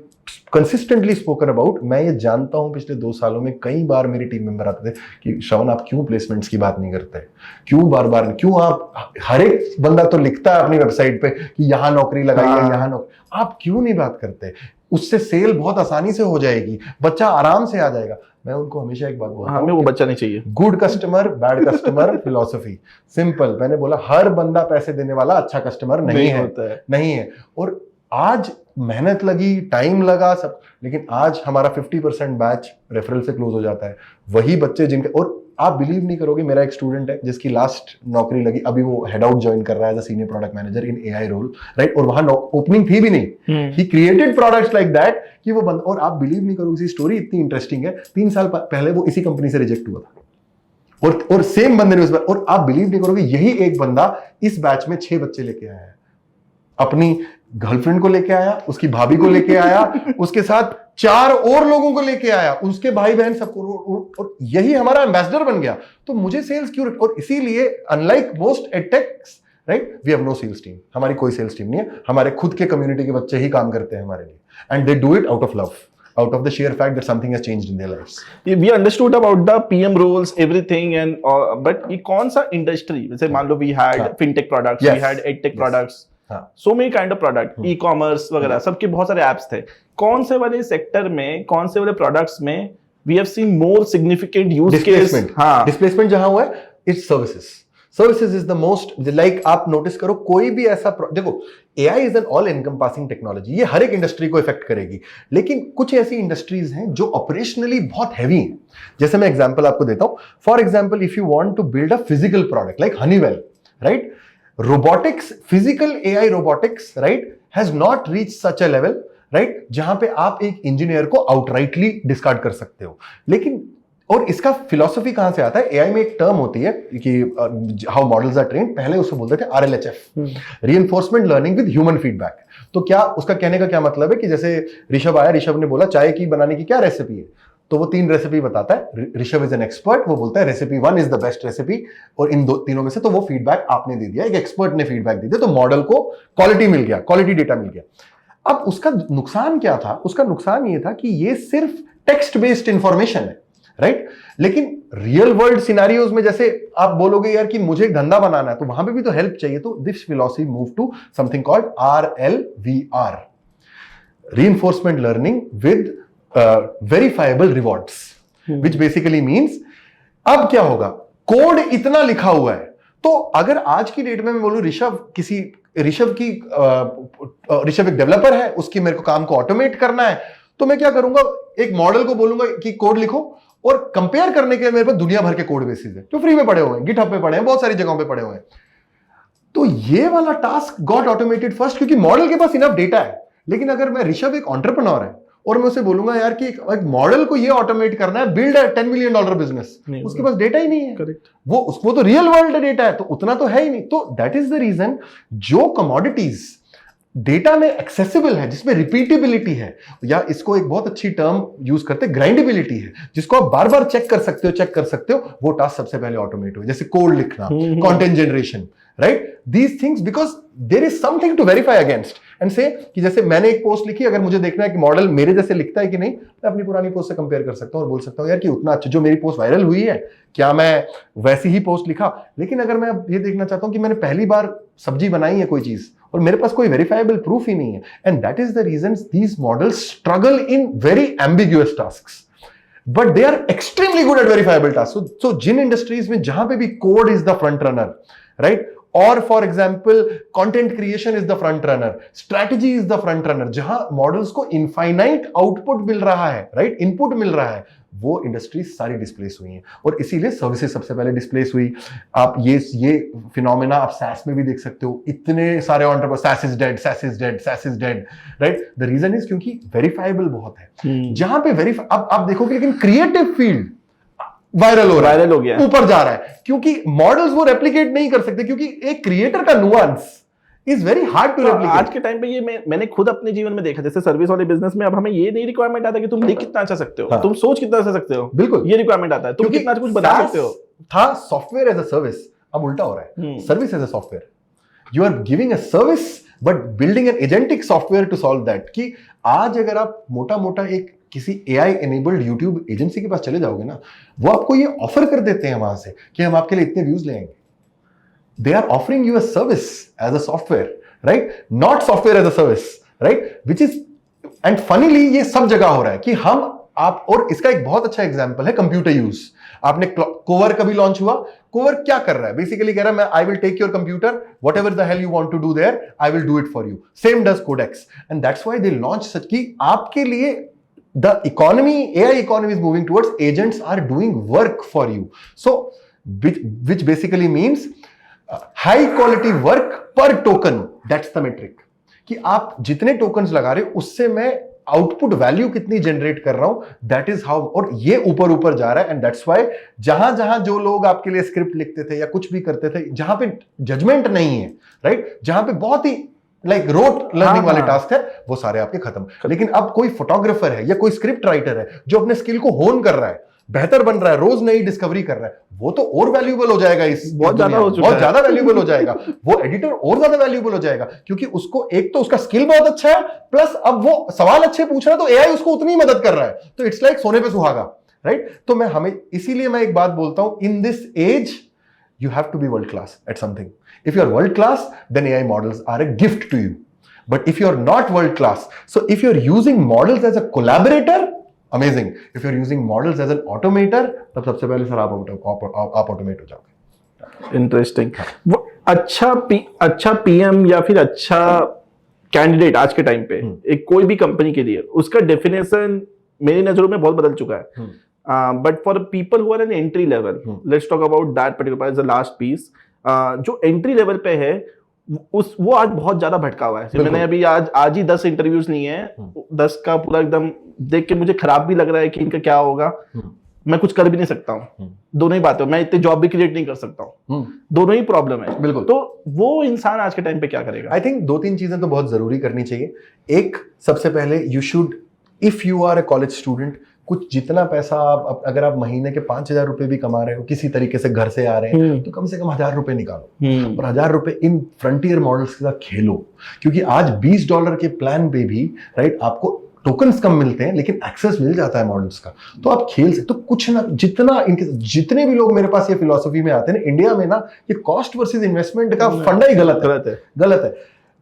consistently spoken about. मैं ये जानता हूं पिछले 2 सालों में कई बार मेरे टीम मेंबर आते थे कि श्रवण आप क्यों प्लेसमेंट्स की बात नहीं करते, क्यों बार बार, क्यों आप, हर एक बंदा तो लिखता है अपनी वेबसाइट पे कि यहां नौकरी लगाइए, यहां नौकरी, आप क्यों नहीं बात करते, उससे सेल बहुत आसानी से हो जाएगी, बच्चा आराम से आ जाएगा। मैं उनको हमेशा एक बात बोलता हूं, हमें वो बच्चा नहीं चाहिए। Good customer bad customer philosophy, simple. मैंने बोला हर बंदा पैसे देने वाला अच्छा कस्टमर नहीं है, नहीं है। और आज मेहनत लगी, टाइम लगा सब, लेकिन आज हमारा 50% बैच रेफरल से क्लोज हो जाता है। वही बच्चे जिनके, और आप बिलीव नहीं करोगे, मेरा एक स्टूडेंट है जिसकी लास्ट नौकरी लगी, अभी वो हेड आउट ज्वाइन कर रहा है as a senior product manager in AI role, right, और वहां ओपनिंग थी भी नहीं, he created products like that कि वो बंद, और आप बिलीव नहीं करोगे, इसकी स्टोरी इतनी इंटरेस्टिंग है, 3 साल पहले वो इसी कंपनी से रिजेक्ट हुआ था, और सेम बंदे ने उस बार, और आप बिलीव नहीं करोगे, यही एक बंदा इस बैच में 6 बच्चे लेके आया है, अपनी गर्लफ्रेंड को लेके आया, उसकी भाभी को लेके आया, उसके साथ 4 और लोगों को लेके आया, उसके भाई बहन सबको, और यही हमारा एम्बेसडर बन गया। तो मुझे सेल्स क्यों, और इसीलिए unlike most edtechs, right, we have no sales team, हमारी कोई सेल्स टीम नहीं है, हमारे खुद के कम्युनिटी के बच्चे ही काम करते हैं हमारे लिए, and they do it out of love, out of the sheer fact that something has changed in their lives. We understood about the PM roles, everything, and but ये कौन सा इंडस्ट्री, जैसे मान लो we had fintech products, we had edtech products, so many kind of product, e-commerce वगैरह, सबके बहुत सारे apps थे। कौन से वाले सेक्टर में, कौन से वाले प्रोडक्ट्स में we have seen more significant use case? Displacement जहां हुआ है, it's services. Services is the most, like आप नोटिस करो, कोई भी ऐसा देखो, AI is an all encompassing technology, ये हर एक इंडस्ट्री को इफेक्ट करेगी, लेकिन कुछ ऐसी इंडस्ट्रीज हैं जो ऑपरेशनली बहुत हैवी हैं। जैसे मैं एग्जांपल आपको देता हूं, for example if you want to build a physical product like Honeywell, right, robotics, physical AI robotics, right, has not reach such a level, right, जहां पे आप एक इंजीनियर को आउटराइटली डिस्कार्ड कर सकते हो। लेकिन, और इसका फिलॉसफी कहां से आता है, एआई में एक टर्म होती है कि हाउ मॉडल्स आर ट्रेन्ड, पहले उसको बोलते थे RLHF, reinforcement learning with human feedback. तो क्या उसका कहने का क्या मतलब है कि जैसे ऋषभ आया, ऋषभ ने बोला चाय की बनाने की क्या रेसिपी है, तो वो 3 रेसिपी बताता है, ऋषभ इज एन एक्सपर्ट, वो बोलता है recipe 1 is the best recipe, और इन तीनों में से तो वो फीडबैक आपने दे दिया, एक एक्सपर्ट ने फीडबैक दे दिया, तो मॉडल को क्वालिटी मिल गया, क्वालिटी डेटा मिल गया। अब उसका नुकसान क्या था, उसका नुकसान ये था कि ये सिर्फ टेक्स्ट बेस्ड इंफॉर्मेशन है, राइट, लेकिन रियल वर्ल्ड सिनेरियोज में जैसे आप बोलोगे यार कि मुझे एक धंधा बनाना है, तो वहां पे भी तो हेल्प चाहिए, तो this philosophy move to something called RLVR, reinforcement learning with verifiable rewards, which basically means अब क्या होगा, कोड इतना लिखा हुआ है, तो अगर आज की डेट में मैं बोलूं ऋषभ एक डेवलपर है, उसकी मेरे को काम को ऑटोमेट करना है, तो मैं क्या करूंगा, एक मॉडल को बोलूंगा कि कोड लिखो, और कंपेयर करने के लिए मेरे पास दुनिया भर के कोड बेसिस है जो फ्री में पड़े हुए हैं, गिटहब पे पड़े हैं, बहुत सारी जगहों पे पड़े हुए हैं। तो ये वाला टास्क गॉट ऑटोमेटेड फर्स्ट, क्योंकि मॉडल के पास इनफ डेटा है। लेकिन अगर मैं ऋषभ एक एंटरप्रेन्योर है और मैं उसे बोलूंगा यार कि एक मॉडल को ये ऑटोमेट करना है, बिल्ड है $10 मिलियन बिजनेस, उसके पास डेटा ही नहीं है। करेक्ट, वो उसको तो रियल वर्ल्ड डेटा है, तो उतना तो है ही नहीं। तो दैट इज द रीजन जो कमोडिटीज डेटा में एक्सेसिबल है, जिसमें रिपीटेबिलिटी है, या इसको एक बहुत अच्छी टर्म यूज करते हैं ग्राइंडेबिलिटी है, जिसको आप बार बार चेक कर सकते हो, वो टास्क सबसे पहले ऑटोमेट हो, जैसे कोड लिखना, content generation, right? These things, because there is something to verify against and से कि जैसे मैंने एक पोस्ट लिखी, अगर मुझे देखना है कि मॉडल मेरे जैसे लिखता है कि नहीं, मैं अपनी पुरानी पोस्ट से कंपेयर कर सकता हूं और बोल सकता हूं यार कि उतना अच्छा जो मेरी पोस्ट वायरल हुई है, क्या मैं वैसी ही पोस्ट लिखा? लेकिन अगर मैं अब ये देखना चाहता हूं कि मैंने पहली बार सब्जी बनाई है कोई चीज और मेरे पास कोई वेरीफाइबल प्रूफ ही नहीं है, and that is the reason these models struggle in very ambiguous tasks, but they are extremely good at verifiable tasks. So जिन इंडस्ट्रीज में जहां पे भी code is the front runner, right, और for example content creation is the front runner, strategy is the front runner, जहां models को infinite output मिल रहा है, राइट, इनपुट मिल रहा है, वो इंडस्ट्रीज सारी डिस्प्लेस हुई हैं, और इसीलिए सर्विसेज सबसे पहले डिस्प्लेस हुई। आप ये फिनोमेना आप SaaS में भी देख सकते हो, इतने सारे एंटरप्राइज, SaaS is dead, राइट? द रीजन इज क्योंकि वेरीफाइबल बहुत है, जहां पे अब आप देखोगे, लेकिन क्रिएटिव फील्ड वायरल हो गया, ऊपर जा रहा है, क्योंकि मॉडल्स वो रेप्लिकेट नहीं कर सकते, क्योंकि एक क्रिएटर का nuance is very hard to replicate. आज के टाइम पे ये मैंने खुद अपने जीवन में देखा, जैसे सर्विस वाले बिजनेस में अब हमें ये नहीं रिक्वायरमेंट आता कि तुम लिख कितना अच्छा सकते हो, हाँ। तुम सोच कितना अच्छा सकते हो, बिल्कुल ये रिक्वायरमेंट आता है, तुम कितना कुछ बता सकते हो। था सॉफ्टवेयर एज अ सर्विस, अब उल्टा हो रहा है, service as a software. You are giving a service but building an agentic software to solve that. कि आज अगर आप मोटा एक किसी AI एनेबल्ड यूट्यूब एजेंसी के पास चले जाओगे ना, वो आपको ये ऑफर कर देते हैं वहां से कि हम आपके लिए इतने व्यूज ले आएंगे। They are offering you a service as a software, right, not software as a service, right, which is, and funnily ये सब जगह हो रहा है कि हम आप, और इसका एक बहुत अच्छा एग्जांपल है कंप्यूटर यूज। आपने कोवर कभी लॉन्च हुआ, कोवर क्या कर रहा है? बेसिकली कह रहा है मैं I will take your computer, whatever the hell you want to do there, I will do it for you. Same does Codex, and that's why they launch such कि आपके लिए the AI economy is moving towards agents are doing work for you. So, which basically means high quality work per token. That's the metric. कि आप जितने tokens लगा रहे हो उससे मैं आउटपुट वैल्यू कितनी जनरेट कर रहा हूं, दैट इज हाउ, और ये ऊपर जा रहा है, एंड दैट्स व्हाई जहां जहां जो लोग आपके लिए स्क्रिप्ट लिखते थे या कुछ भी करते थे, जहां पे जजमेंट नहीं है, राइट, जहां पे बहुत ही लाइक रोट लर्निंग वाले टास्क है, वो सारे आपके खत्म। लेकिन अब कोई फोटोग्राफर है या कोई स्क्रिप्ट राइटर है जो अपने स्किल को होन कर रहा है, बेहतर बन रहा है, रोज नई डिस्कवरी कर रहा है, वो तो और वैल्यूएबल हो जाएगा, बहुत ज्यादा वैल्यूएबल हो जाएगा। वो एडिटर और ज्यादा वैल्यूएबल हो जाएगा, क्योंकि उसको एक तो उसका स्किल बहुत अच्छा है, प्लस अब वो सवाल अच्छे पूछ रहा है तो AI उसको उतनी मदद कर रहा है। तो इट्स लाइक सोने पे सुहागा, राइट? तो इसीलिए मैं एक बात बोलता हूं, in this age you have to be world class at something. If you are world class, then AI models are a gift to you. But if you are not world class, so if you're using models as a collaborator, amazing. If you're using models as an automator, तब सबसे पहले sir आप automate हो जाओगे। Interesting. वो अच्छा PM या फिर अच्छा कैंडिडेट आज के टाइम पे एक कोई भी कंपनी के लिए, उसका डेफिनेशन मेरी नजरों में बहुत बदल चुका है। But for the people who are in entry level, let's talk about that particular part as the last piece. जो entry level पे है, वो आज बहुत ज्यादा भटका हुआ है। मैंने अभी आज ही 10 इंटरव्यूज लिए हैं, 10 का पूरा एकदम देख के मुझे खराब भी लग रहा है कि इनका क्या होगा। मैं कुछ कर भी नहीं सकता हूँ, दोनों ही बातें, मैं इतने जॉब भी क्रिएट नहीं कर सकता हूँ, दोनों ही प्रॉब्लम है। बिल्कुल। तो वो इंसान आज के टाइम पे क्या करेगा? आई थिंक 2-3 चीजें तो बहुत जरूरी करनी चाहिए। एक, सबसे पहले you should, if you are a college student, कुछ जितना पैसा आप अगर आप महीने के 5,000 रुपए भी कमा रहे हो, किसी तरीके से घर से आ रहे हैं, तो कम से कम 1,000 रुपए निकालो, और 1,000 रुपए इन फ्रंटियर मॉडल्स के साथ खेलो। क्योंकि आज $20 के प्लान पे भी, राइट, आपको टोकन्स कम मिलते हैं लेकिन एक्सेस मिल जाता है मॉडल्स का, तो आप खेल सकते। तो कुछ ना, जितने भी लोग मेरे पास ये फिलॉसफी में आते हैं ना, इंडिया में ना, ये कॉस्ट वर्सेस इन्वेस्टमेंट का फंडा ही गलत है।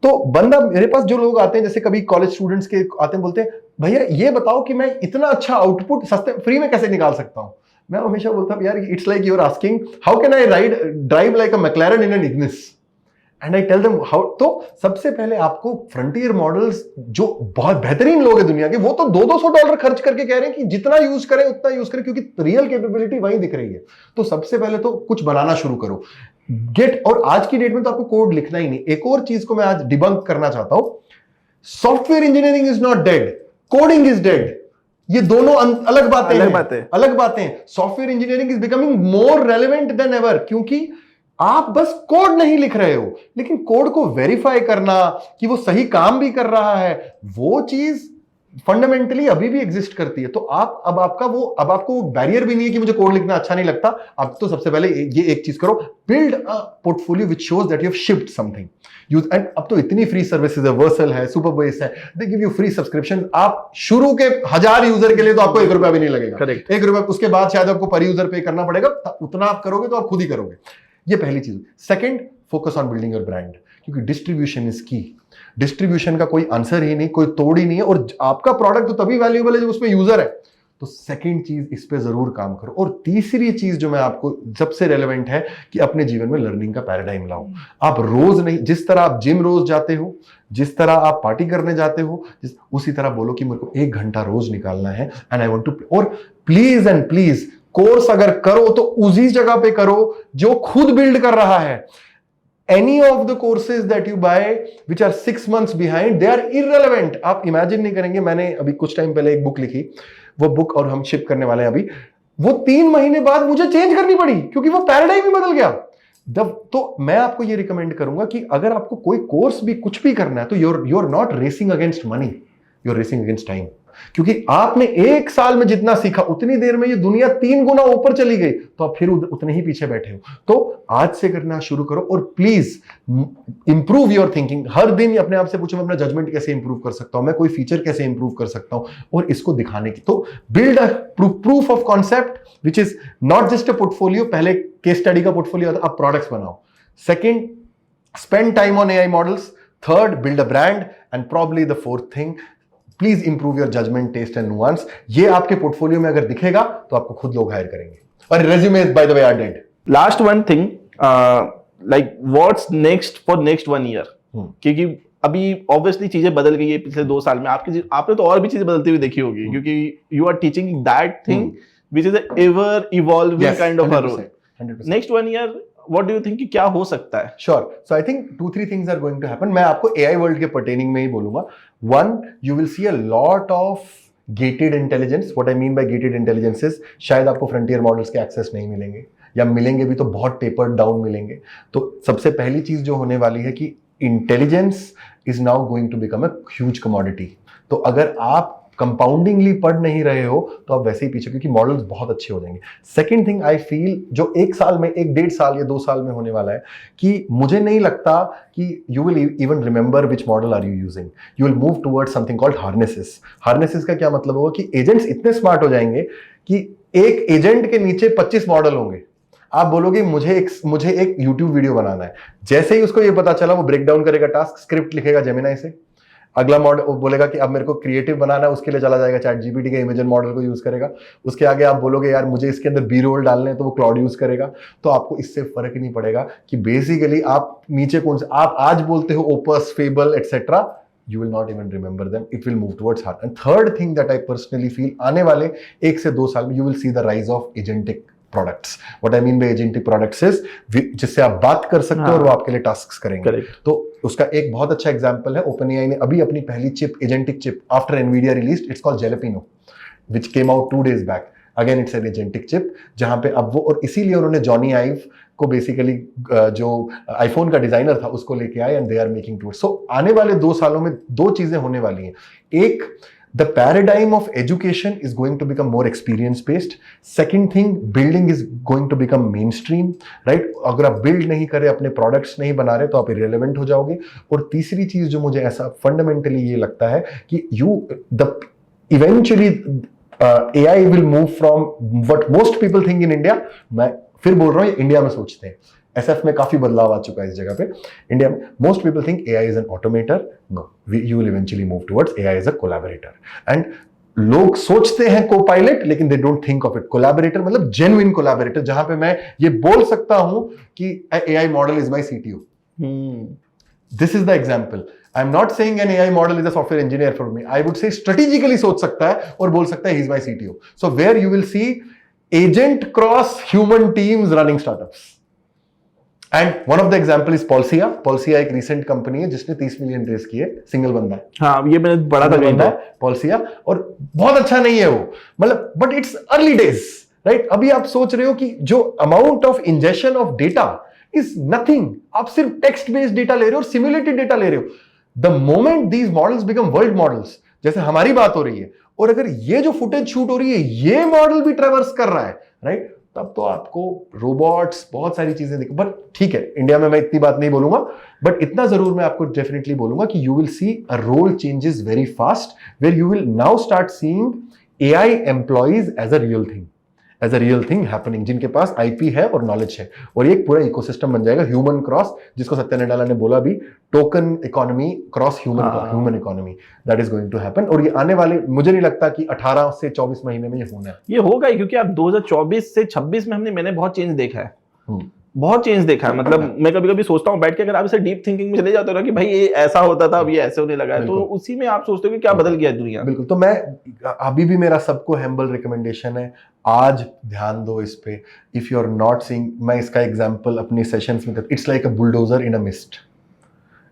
तो बंदा, मेरे पास जो लोग आते हैं, जैसे कभी कॉलेज स्टूडेंट्स के आते हैं, बोलते हैं भैया ये बताओ कि मैं इतना अच्छा आउटपुट सस्ते फ्री में कैसे निकाल सकता हूं। मैं हमेशा बोलता हूं यार, it's like you are asking how can I drive like a McLaren in an Ignis, and I tell them how. तो सबसे पहले आपको फ्रंटियर मॉडल्स, जो बहुत बेहतरीन लोग हैं दुनिया के, वो तो $200 खर्च करके कह रहे हैं कि जितना यूज करें उतना यूज करें, क्योंकि रियल कैपेबिलिटी वहीं दिख रही है। तो सबसे पहले तो कुछ बनाना शुरू करो, और आज की डेट में तो आपको कोड लिखना ही नहीं। एक और चीज को मैं आज डिबंक करना चाहता हूं, software engineering is not dead, coding is dead. ये दोनों अलग बातें हैं। Software engineering is becoming more relevant then ever, क्योंकि आप बस कोड नहीं लिख रहे हो, लेकिन कोड को वेरीफाई करना कि वो सही काम भी कर रहा है, वो चीज फंडामेंटली अभी भी एग्जिस्ट करती है। तो अब आपको बैरियर भी नहीं है कि मुझे कोड लिखना अच्छा नहीं लगता। अब तो सबसे पहले ये एक चीज करो, build a portfolio which shows that you have shipped something. Use and अब तो इतनी फ्री सर्विसेज है, वर्सल है, सुपरबेस है, they give you free subscription. आप शुरू के 1000 यूजर के लिए तो आपको ₹1 भी नहीं लगेगा। करेक्ट। ₹1, उसके बाद शायद आपको पर यूजर पे करना पड़ेगा, उतना आप करोगे तो आप खुद ही करोगे। ये पहली चीज। Second, focus on building your brand, क्योंकि डिस्ट्रीब्यूशन इज की। डिस्ट्रीब्यूशन का कोई आंसर ही नहीं, कोई तोड़ ही नहीं है, और आपका प्रोडक्ट तो तभी वैल्यूएबल है जब उसमें यूजर है। तो सेकंड चीज, इस पे जरूर काम करो। और तीसरी चीज जो मैं आपको सबसे रेलेवेंट है कि अपने जीवन में लर्निंग का पैराडाइम लाओ। आप रोज नहीं, जिस तरह आप जिम रोज जाते हो, जिस तरह आप पार्टी करने जाते हो, उसी तरह बोलो कि मेरे को 1 घंटा रोज निकालना है एंड आई वांट टू। और प्लीज एंड प्लीज, कोर्स अगर करो तो उसी जगह पे करो जो खुद बिल्ड कर रहा है। Any of the courses that you buy which are 6 months behind, they are irrelevant. आप इमेजिन नहीं करेंगे, मैंने अभी कुछ टाइम पहले एक बुक लिखी, वो बुक और हम शिप करने वाले हैं अभी, वो 3 महीने बाद मुझे चेंज करनी पड़ी क्योंकि वो पैराडाइम ही बदल गया। तो मैं आपको ये रिकमेंड करूंगा कि अगर आपको कोई कोर्स भी कुछ भी करना है तो you're not racing against money, you're racing against time। क्योंकि आपने 1 साल में जितना सीखा उतनी देर में ये दुनिया 3 गुना ऊपर चली गई, तो आप फिर उतने ही पीछे बैठे हो। तो आज से करना शुरू करो और प्लीज इंप्रूव योर थिंकिंग। हर दिन अपने आप से पूछो, मैं अपना जजमेंट कैसे इंप्रूव कर सकता हूं, मैं कोई फीचर कैसे इंप्रूव कर सकता हूं, और इसको दिखाने की। तो build a proof of concept which is not just a portfolio. पहले केस स्टडी का पोर्टफोलियो था, अब प्रोडक्ट्स बनाओ। Second, spend time on AI models. Third, build a brand. And probably the fourth thing, please improve your judgment, taste and nuance. ये आपके portfolio में अगर दिखेगा तो आपको खुद लोग हायर करेंगे। और resume by the way are dead. Last one thing, like what's next for next 1 year? क्योंकि अभी ऑब्वियसली चीजें बदल गई है पिछले 2 साल में। आपने तो और भी चीजें बदलती हुई देखी होगी, क्योंकि you are teaching that thing which is ever evolving kind of a role. Next 1 year what do you think कि क्या हो सकता है? Sure. So I think 2-3 things are going to happen. मैं आपको AI वर्ल्ड के pertaining में ही बोलूंगा। One, you will see a lot of gated intelligence. What I mean by gated intelligence is शायद आपको frontier models के access नहीं मिलेंगे, या मिलेंगे भी तो बहुत tapered down मिलेंगे। तो सबसे पहली चीज जो होने वाली है कि intelligence is now going to become a huge commodity. तो अगर आप कंपाउंडिंगली पढ़ नहीं रहे हो तो आप वैसे ही पीछे, क्योंकि मॉडल्स बहुत अच्छे हो जाएंगे। सेकंड थिंग आई फील, जो 1 साल में, 1-1.5 साल या 2 साल में होने वाला है, कि मुझे नहीं लगता कि you will even remember which model are you using. You will move towards something called harnesses. Harnesses का क्या मतलब होगा कि एजेंट्स इतने स्मार्ट हो जाएंगे कि एक एजेंट के नीचे 25 मॉडल होंगे। आप बोलोगे मुझे एक YouTube वीडियो बनाना है, जैसे ही उसको ये पता चला वो ब्रेक डाउन करेगा टास्क, स्क्रिप्ट लिखेगा जेमिनाई से। अगला मॉडल बोलेगा कि अब मेरे को क्रिएटिव बनाना है, उसके लिए चला जाएगा चैट जीपीटी के इमेजन मॉडल को यूज करेगा। उसके आगे आप बोलोगे यार मुझे इसके अंदर बी रोल डालने हैं, तो वो क्लाउड यूज करेगा। तो आपको इससे फर्क ही नहीं पड़ेगा कि बेसिकली आप नीचे कौन से, आप आज बोलते हो opus, fable etcetera, you will not even remember them. It will move towards heart. And third thing that I personally feel, आने वाले 1 से 2 साल में you will see the rise of agentic products. What I mean by agentic products is जिससे आप बात कर सकते हो और वो आपके लिए टास्क करेंगे। Correct. तो उसका एक बहुत अच्छा एग्जांपल है, OpenAI ने अभी अपनी पहली chip, agentic chip, after NVIDIA released, it's called Jalapeno, which came out 2 days back. Again, it's an agentic chip, जहां पे अब वो, और इसीलिए उन्होंने जॉनी आइव को बेसिकली जो आईफोन का डिजाइनर था उसको लेके आए, and they are making to it. So आने वाले 2 सालों में 2 चीजें होने वाली हैं। एक, the paradigm of education is going to become more experience based. Second thing, building is going to become mainstream, right? अगर आप build नहीं कर रहे, अपने products नहीं बना रहे, तो आप irrelevant हो जाओगे। और तीसरी चीज जो मुझे ऐसा fundamentally ये लगता है कि eventually AI will move from what most people think in India, मैं फिर बोल रहा हूँ, ये इंडिया में सोचते हैं, SF में काफी बदलाव आ चुका है इस जगह पे। इंडिया में most people think AI is an automator. No, you will eventually move towards AI is a collaborator. And लोग सोचते हैं को पायलट, लेकिन they don't think of it. Collaborator मतलब जेन्युइन कोलैबोरेटर, जहां पे मैं ये बोल सकता हूं कि AI model is my CTO। This is the example. I am not saying an AI model is a software engineer for me. I would से स्ट्रेटेजिकली सोच सकता है और बोल सकता है he is my CTO। So where you will see agent cross human teams running startups. And one of the example is Polsia. Polsia एक recent company है जिसने 30 मिलियन रेस किए, सिंगल बंदा है। हाँ, ये मैंने बड़ा था बंदा है Polsia, और बहुत अच्छा नहीं है वो, मतलब but it's early days, right? अभी आप सोच रहे हो कि जो amount of injection of data is nothing. आप सिर्फ टेक्स्ट बेस्ड डेटा ले रहे हो और सिमुलेटेड डेटा ले रहे हो. The moment these models become world models, जैसे हमारी बात हो रही है, और अगर ये जो फुटेज शूट हो रही है ये मॉडल भी ट्रेवर्स कर रहा है, राइट, तब तो आपको रोबोट्स बहुत सारी चीजें दिख. बट ठीक है, इंडिया में मैं इतनी बात नहीं बोलूंगा, बट इतना जरूर मैं आपको डेफिनेटली बोलूंगा कि you will see a role changes very fast, where you will now start seeing AI employees as a real thing happening, जिनके पास आईपी है और नॉलेज है, और ये एक पूरा इकोसिस्टम बन जाएगा ह्यूमन क्रॉस, जिसको सत्या नडेला ने बोला भी, token economy cross human economy, that is going to happen. और ये आने वाले, मुझे नहीं लगता कि 18 से 24 महीने में ये होना है. ये होगा ही, क्योंकि आप 2024 से 26 में मैंने बहुत चेंज देखा है. बहुत चेंज देखा है. मतलब मैं कभी कभी सोचता हूँ बैठ के, अगर आप इसे डीप थिंकिंग में चले जाते हो ना कि भाई ये ऐसा होता था, अब ये ऐसे होने लगा है, तो उसी में आप सोचते हो कि क्या बदल गया है दुनिया. बिल्कुल. तो मैं अभी भी, मेरा सबको हेम्बल रिकमेंडेशन है, आज ध्यान दो इस पे. If you are not seeing, मैं इसका एग्जांपल अपने सेशंस में, it's like a bulldozer in a mist.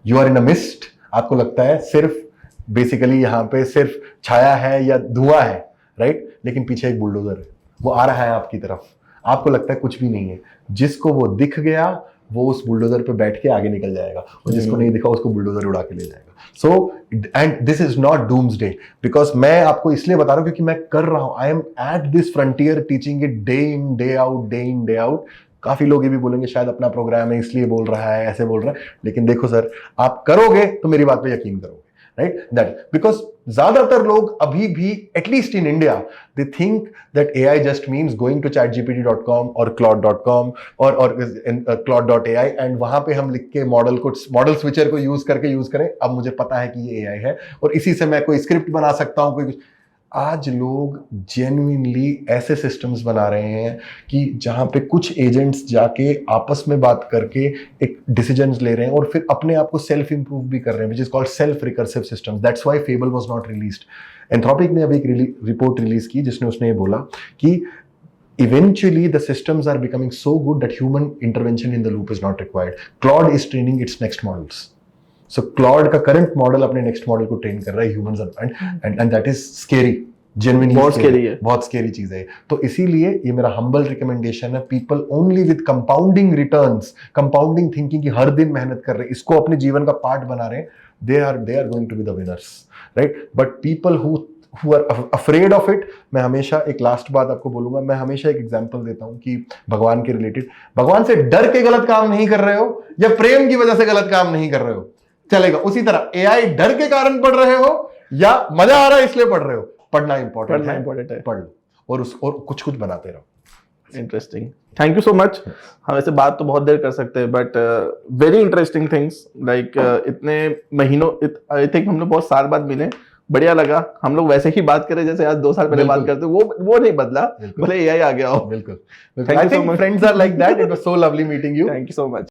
You are in a mist, आपको लगता है सिर्फ बेसिकली यहाँ पे सिर्फ छाया है या धुआं है, राइट, लेकिन पीछे एक बुलडोजर है, वो आ रहा है आपकी तरफ. आपको लगता है कुछ भी नहीं है. जिसको वो दिख गया वो उस बुलडोजर पे बैठ के आगे निकल जाएगा, और जिसको नहीं दिखा उसको बुलडोजर उड़ा के ले जाएगा. So and this is not doomsday, because मैं आपको इसलिए बता रहा हूं क्योंकि मैं कर रहा हूं. I am at this frontier teaching it day in day out. काफी लोग ये भी बोलेंगे शायद अपना प्रोग्राम है इसलिए बोल रहा है, ऐसे बोल रहा है, लेकिन देखो सर, आप करोगे तो मेरी बात पे यकीन करोगे, राइट, दैट बिकॉज ज्यादातर लोग अभी भी, at least in India, they think that AI just means going to chatgpt.com और claude.com और claude.ai, एंड वहां पे हम लिख के मॉडल स्विचर को यूज करें, अब मुझे पता है कि ये AI है और इसी से मैं कोई स्क्रिप्ट बना सकता हूं, कोई कुछ. आज लोग जेन्युइनली ऐसे सिस्टम्स बना रहे हैं कि जहां पे कुछ एजेंट्स जाके आपस में बात करके एक डिसीजंस ले रहे हैं और फिर अपने आप को सेल्फ इंप्रूव भी कर रहे हैं, विच is called self recursive systems. That's why fable was not released. Anthropic ने अभी एक रिपोर्ट रिलीज की जिसने उसने ये बोला कि eventually the systems are becoming so good that human intervention in the loop is not required. Claude is training its next models. So Claude का current model अपने next model को train कर रहा है humans and that is scary. Genuinely बहुत scary है. बहुत scary चीज है. तो इसीलिए ये मेरा humble recommendation है, people only with compounding returns, compounding thinking कि हर दिन मेहनत कर रहे हैं, इसको अपने जीवन का पार्ट बना रहे हैं, they are going to be the winners, right? But people who are afraid of it, मैं हमेशा एक लास्ट बात आपको बोलूंगा, मैं हमेशा एक एग्जांपल देता हूं कि भगवान के रिलेटेड, भगवान से डर के गलत काम नहीं कर रहे हो या प्रेम की वजह से गलत काम नहीं कर रहे हो, चलेगा. उसी तरह AI डर के कारण पढ़ रहे हो या मजा आ रहा है इसलिए पढ़ रहे हो, पढ़ना इंपॉर्टेंट है, पढ़ लो और कुछ बनाते रहो. Interesting, thank you so much. हम ऐसे बात तो बहुत देर कर सकते हैं, but very interesting things, like इतने महीनों, आई थिंक हम लोग बहुत साल बाद मिले, बढ़िया लगा. हम लोग वैसे ही बात करें जैसे आज 2 साल पहले बात करते, वो नहीं बदला, भले AI आ गया हो. बिल्कुल. Thank you so much. Friends are like that. It was so lovely meeting you. Thank you so much.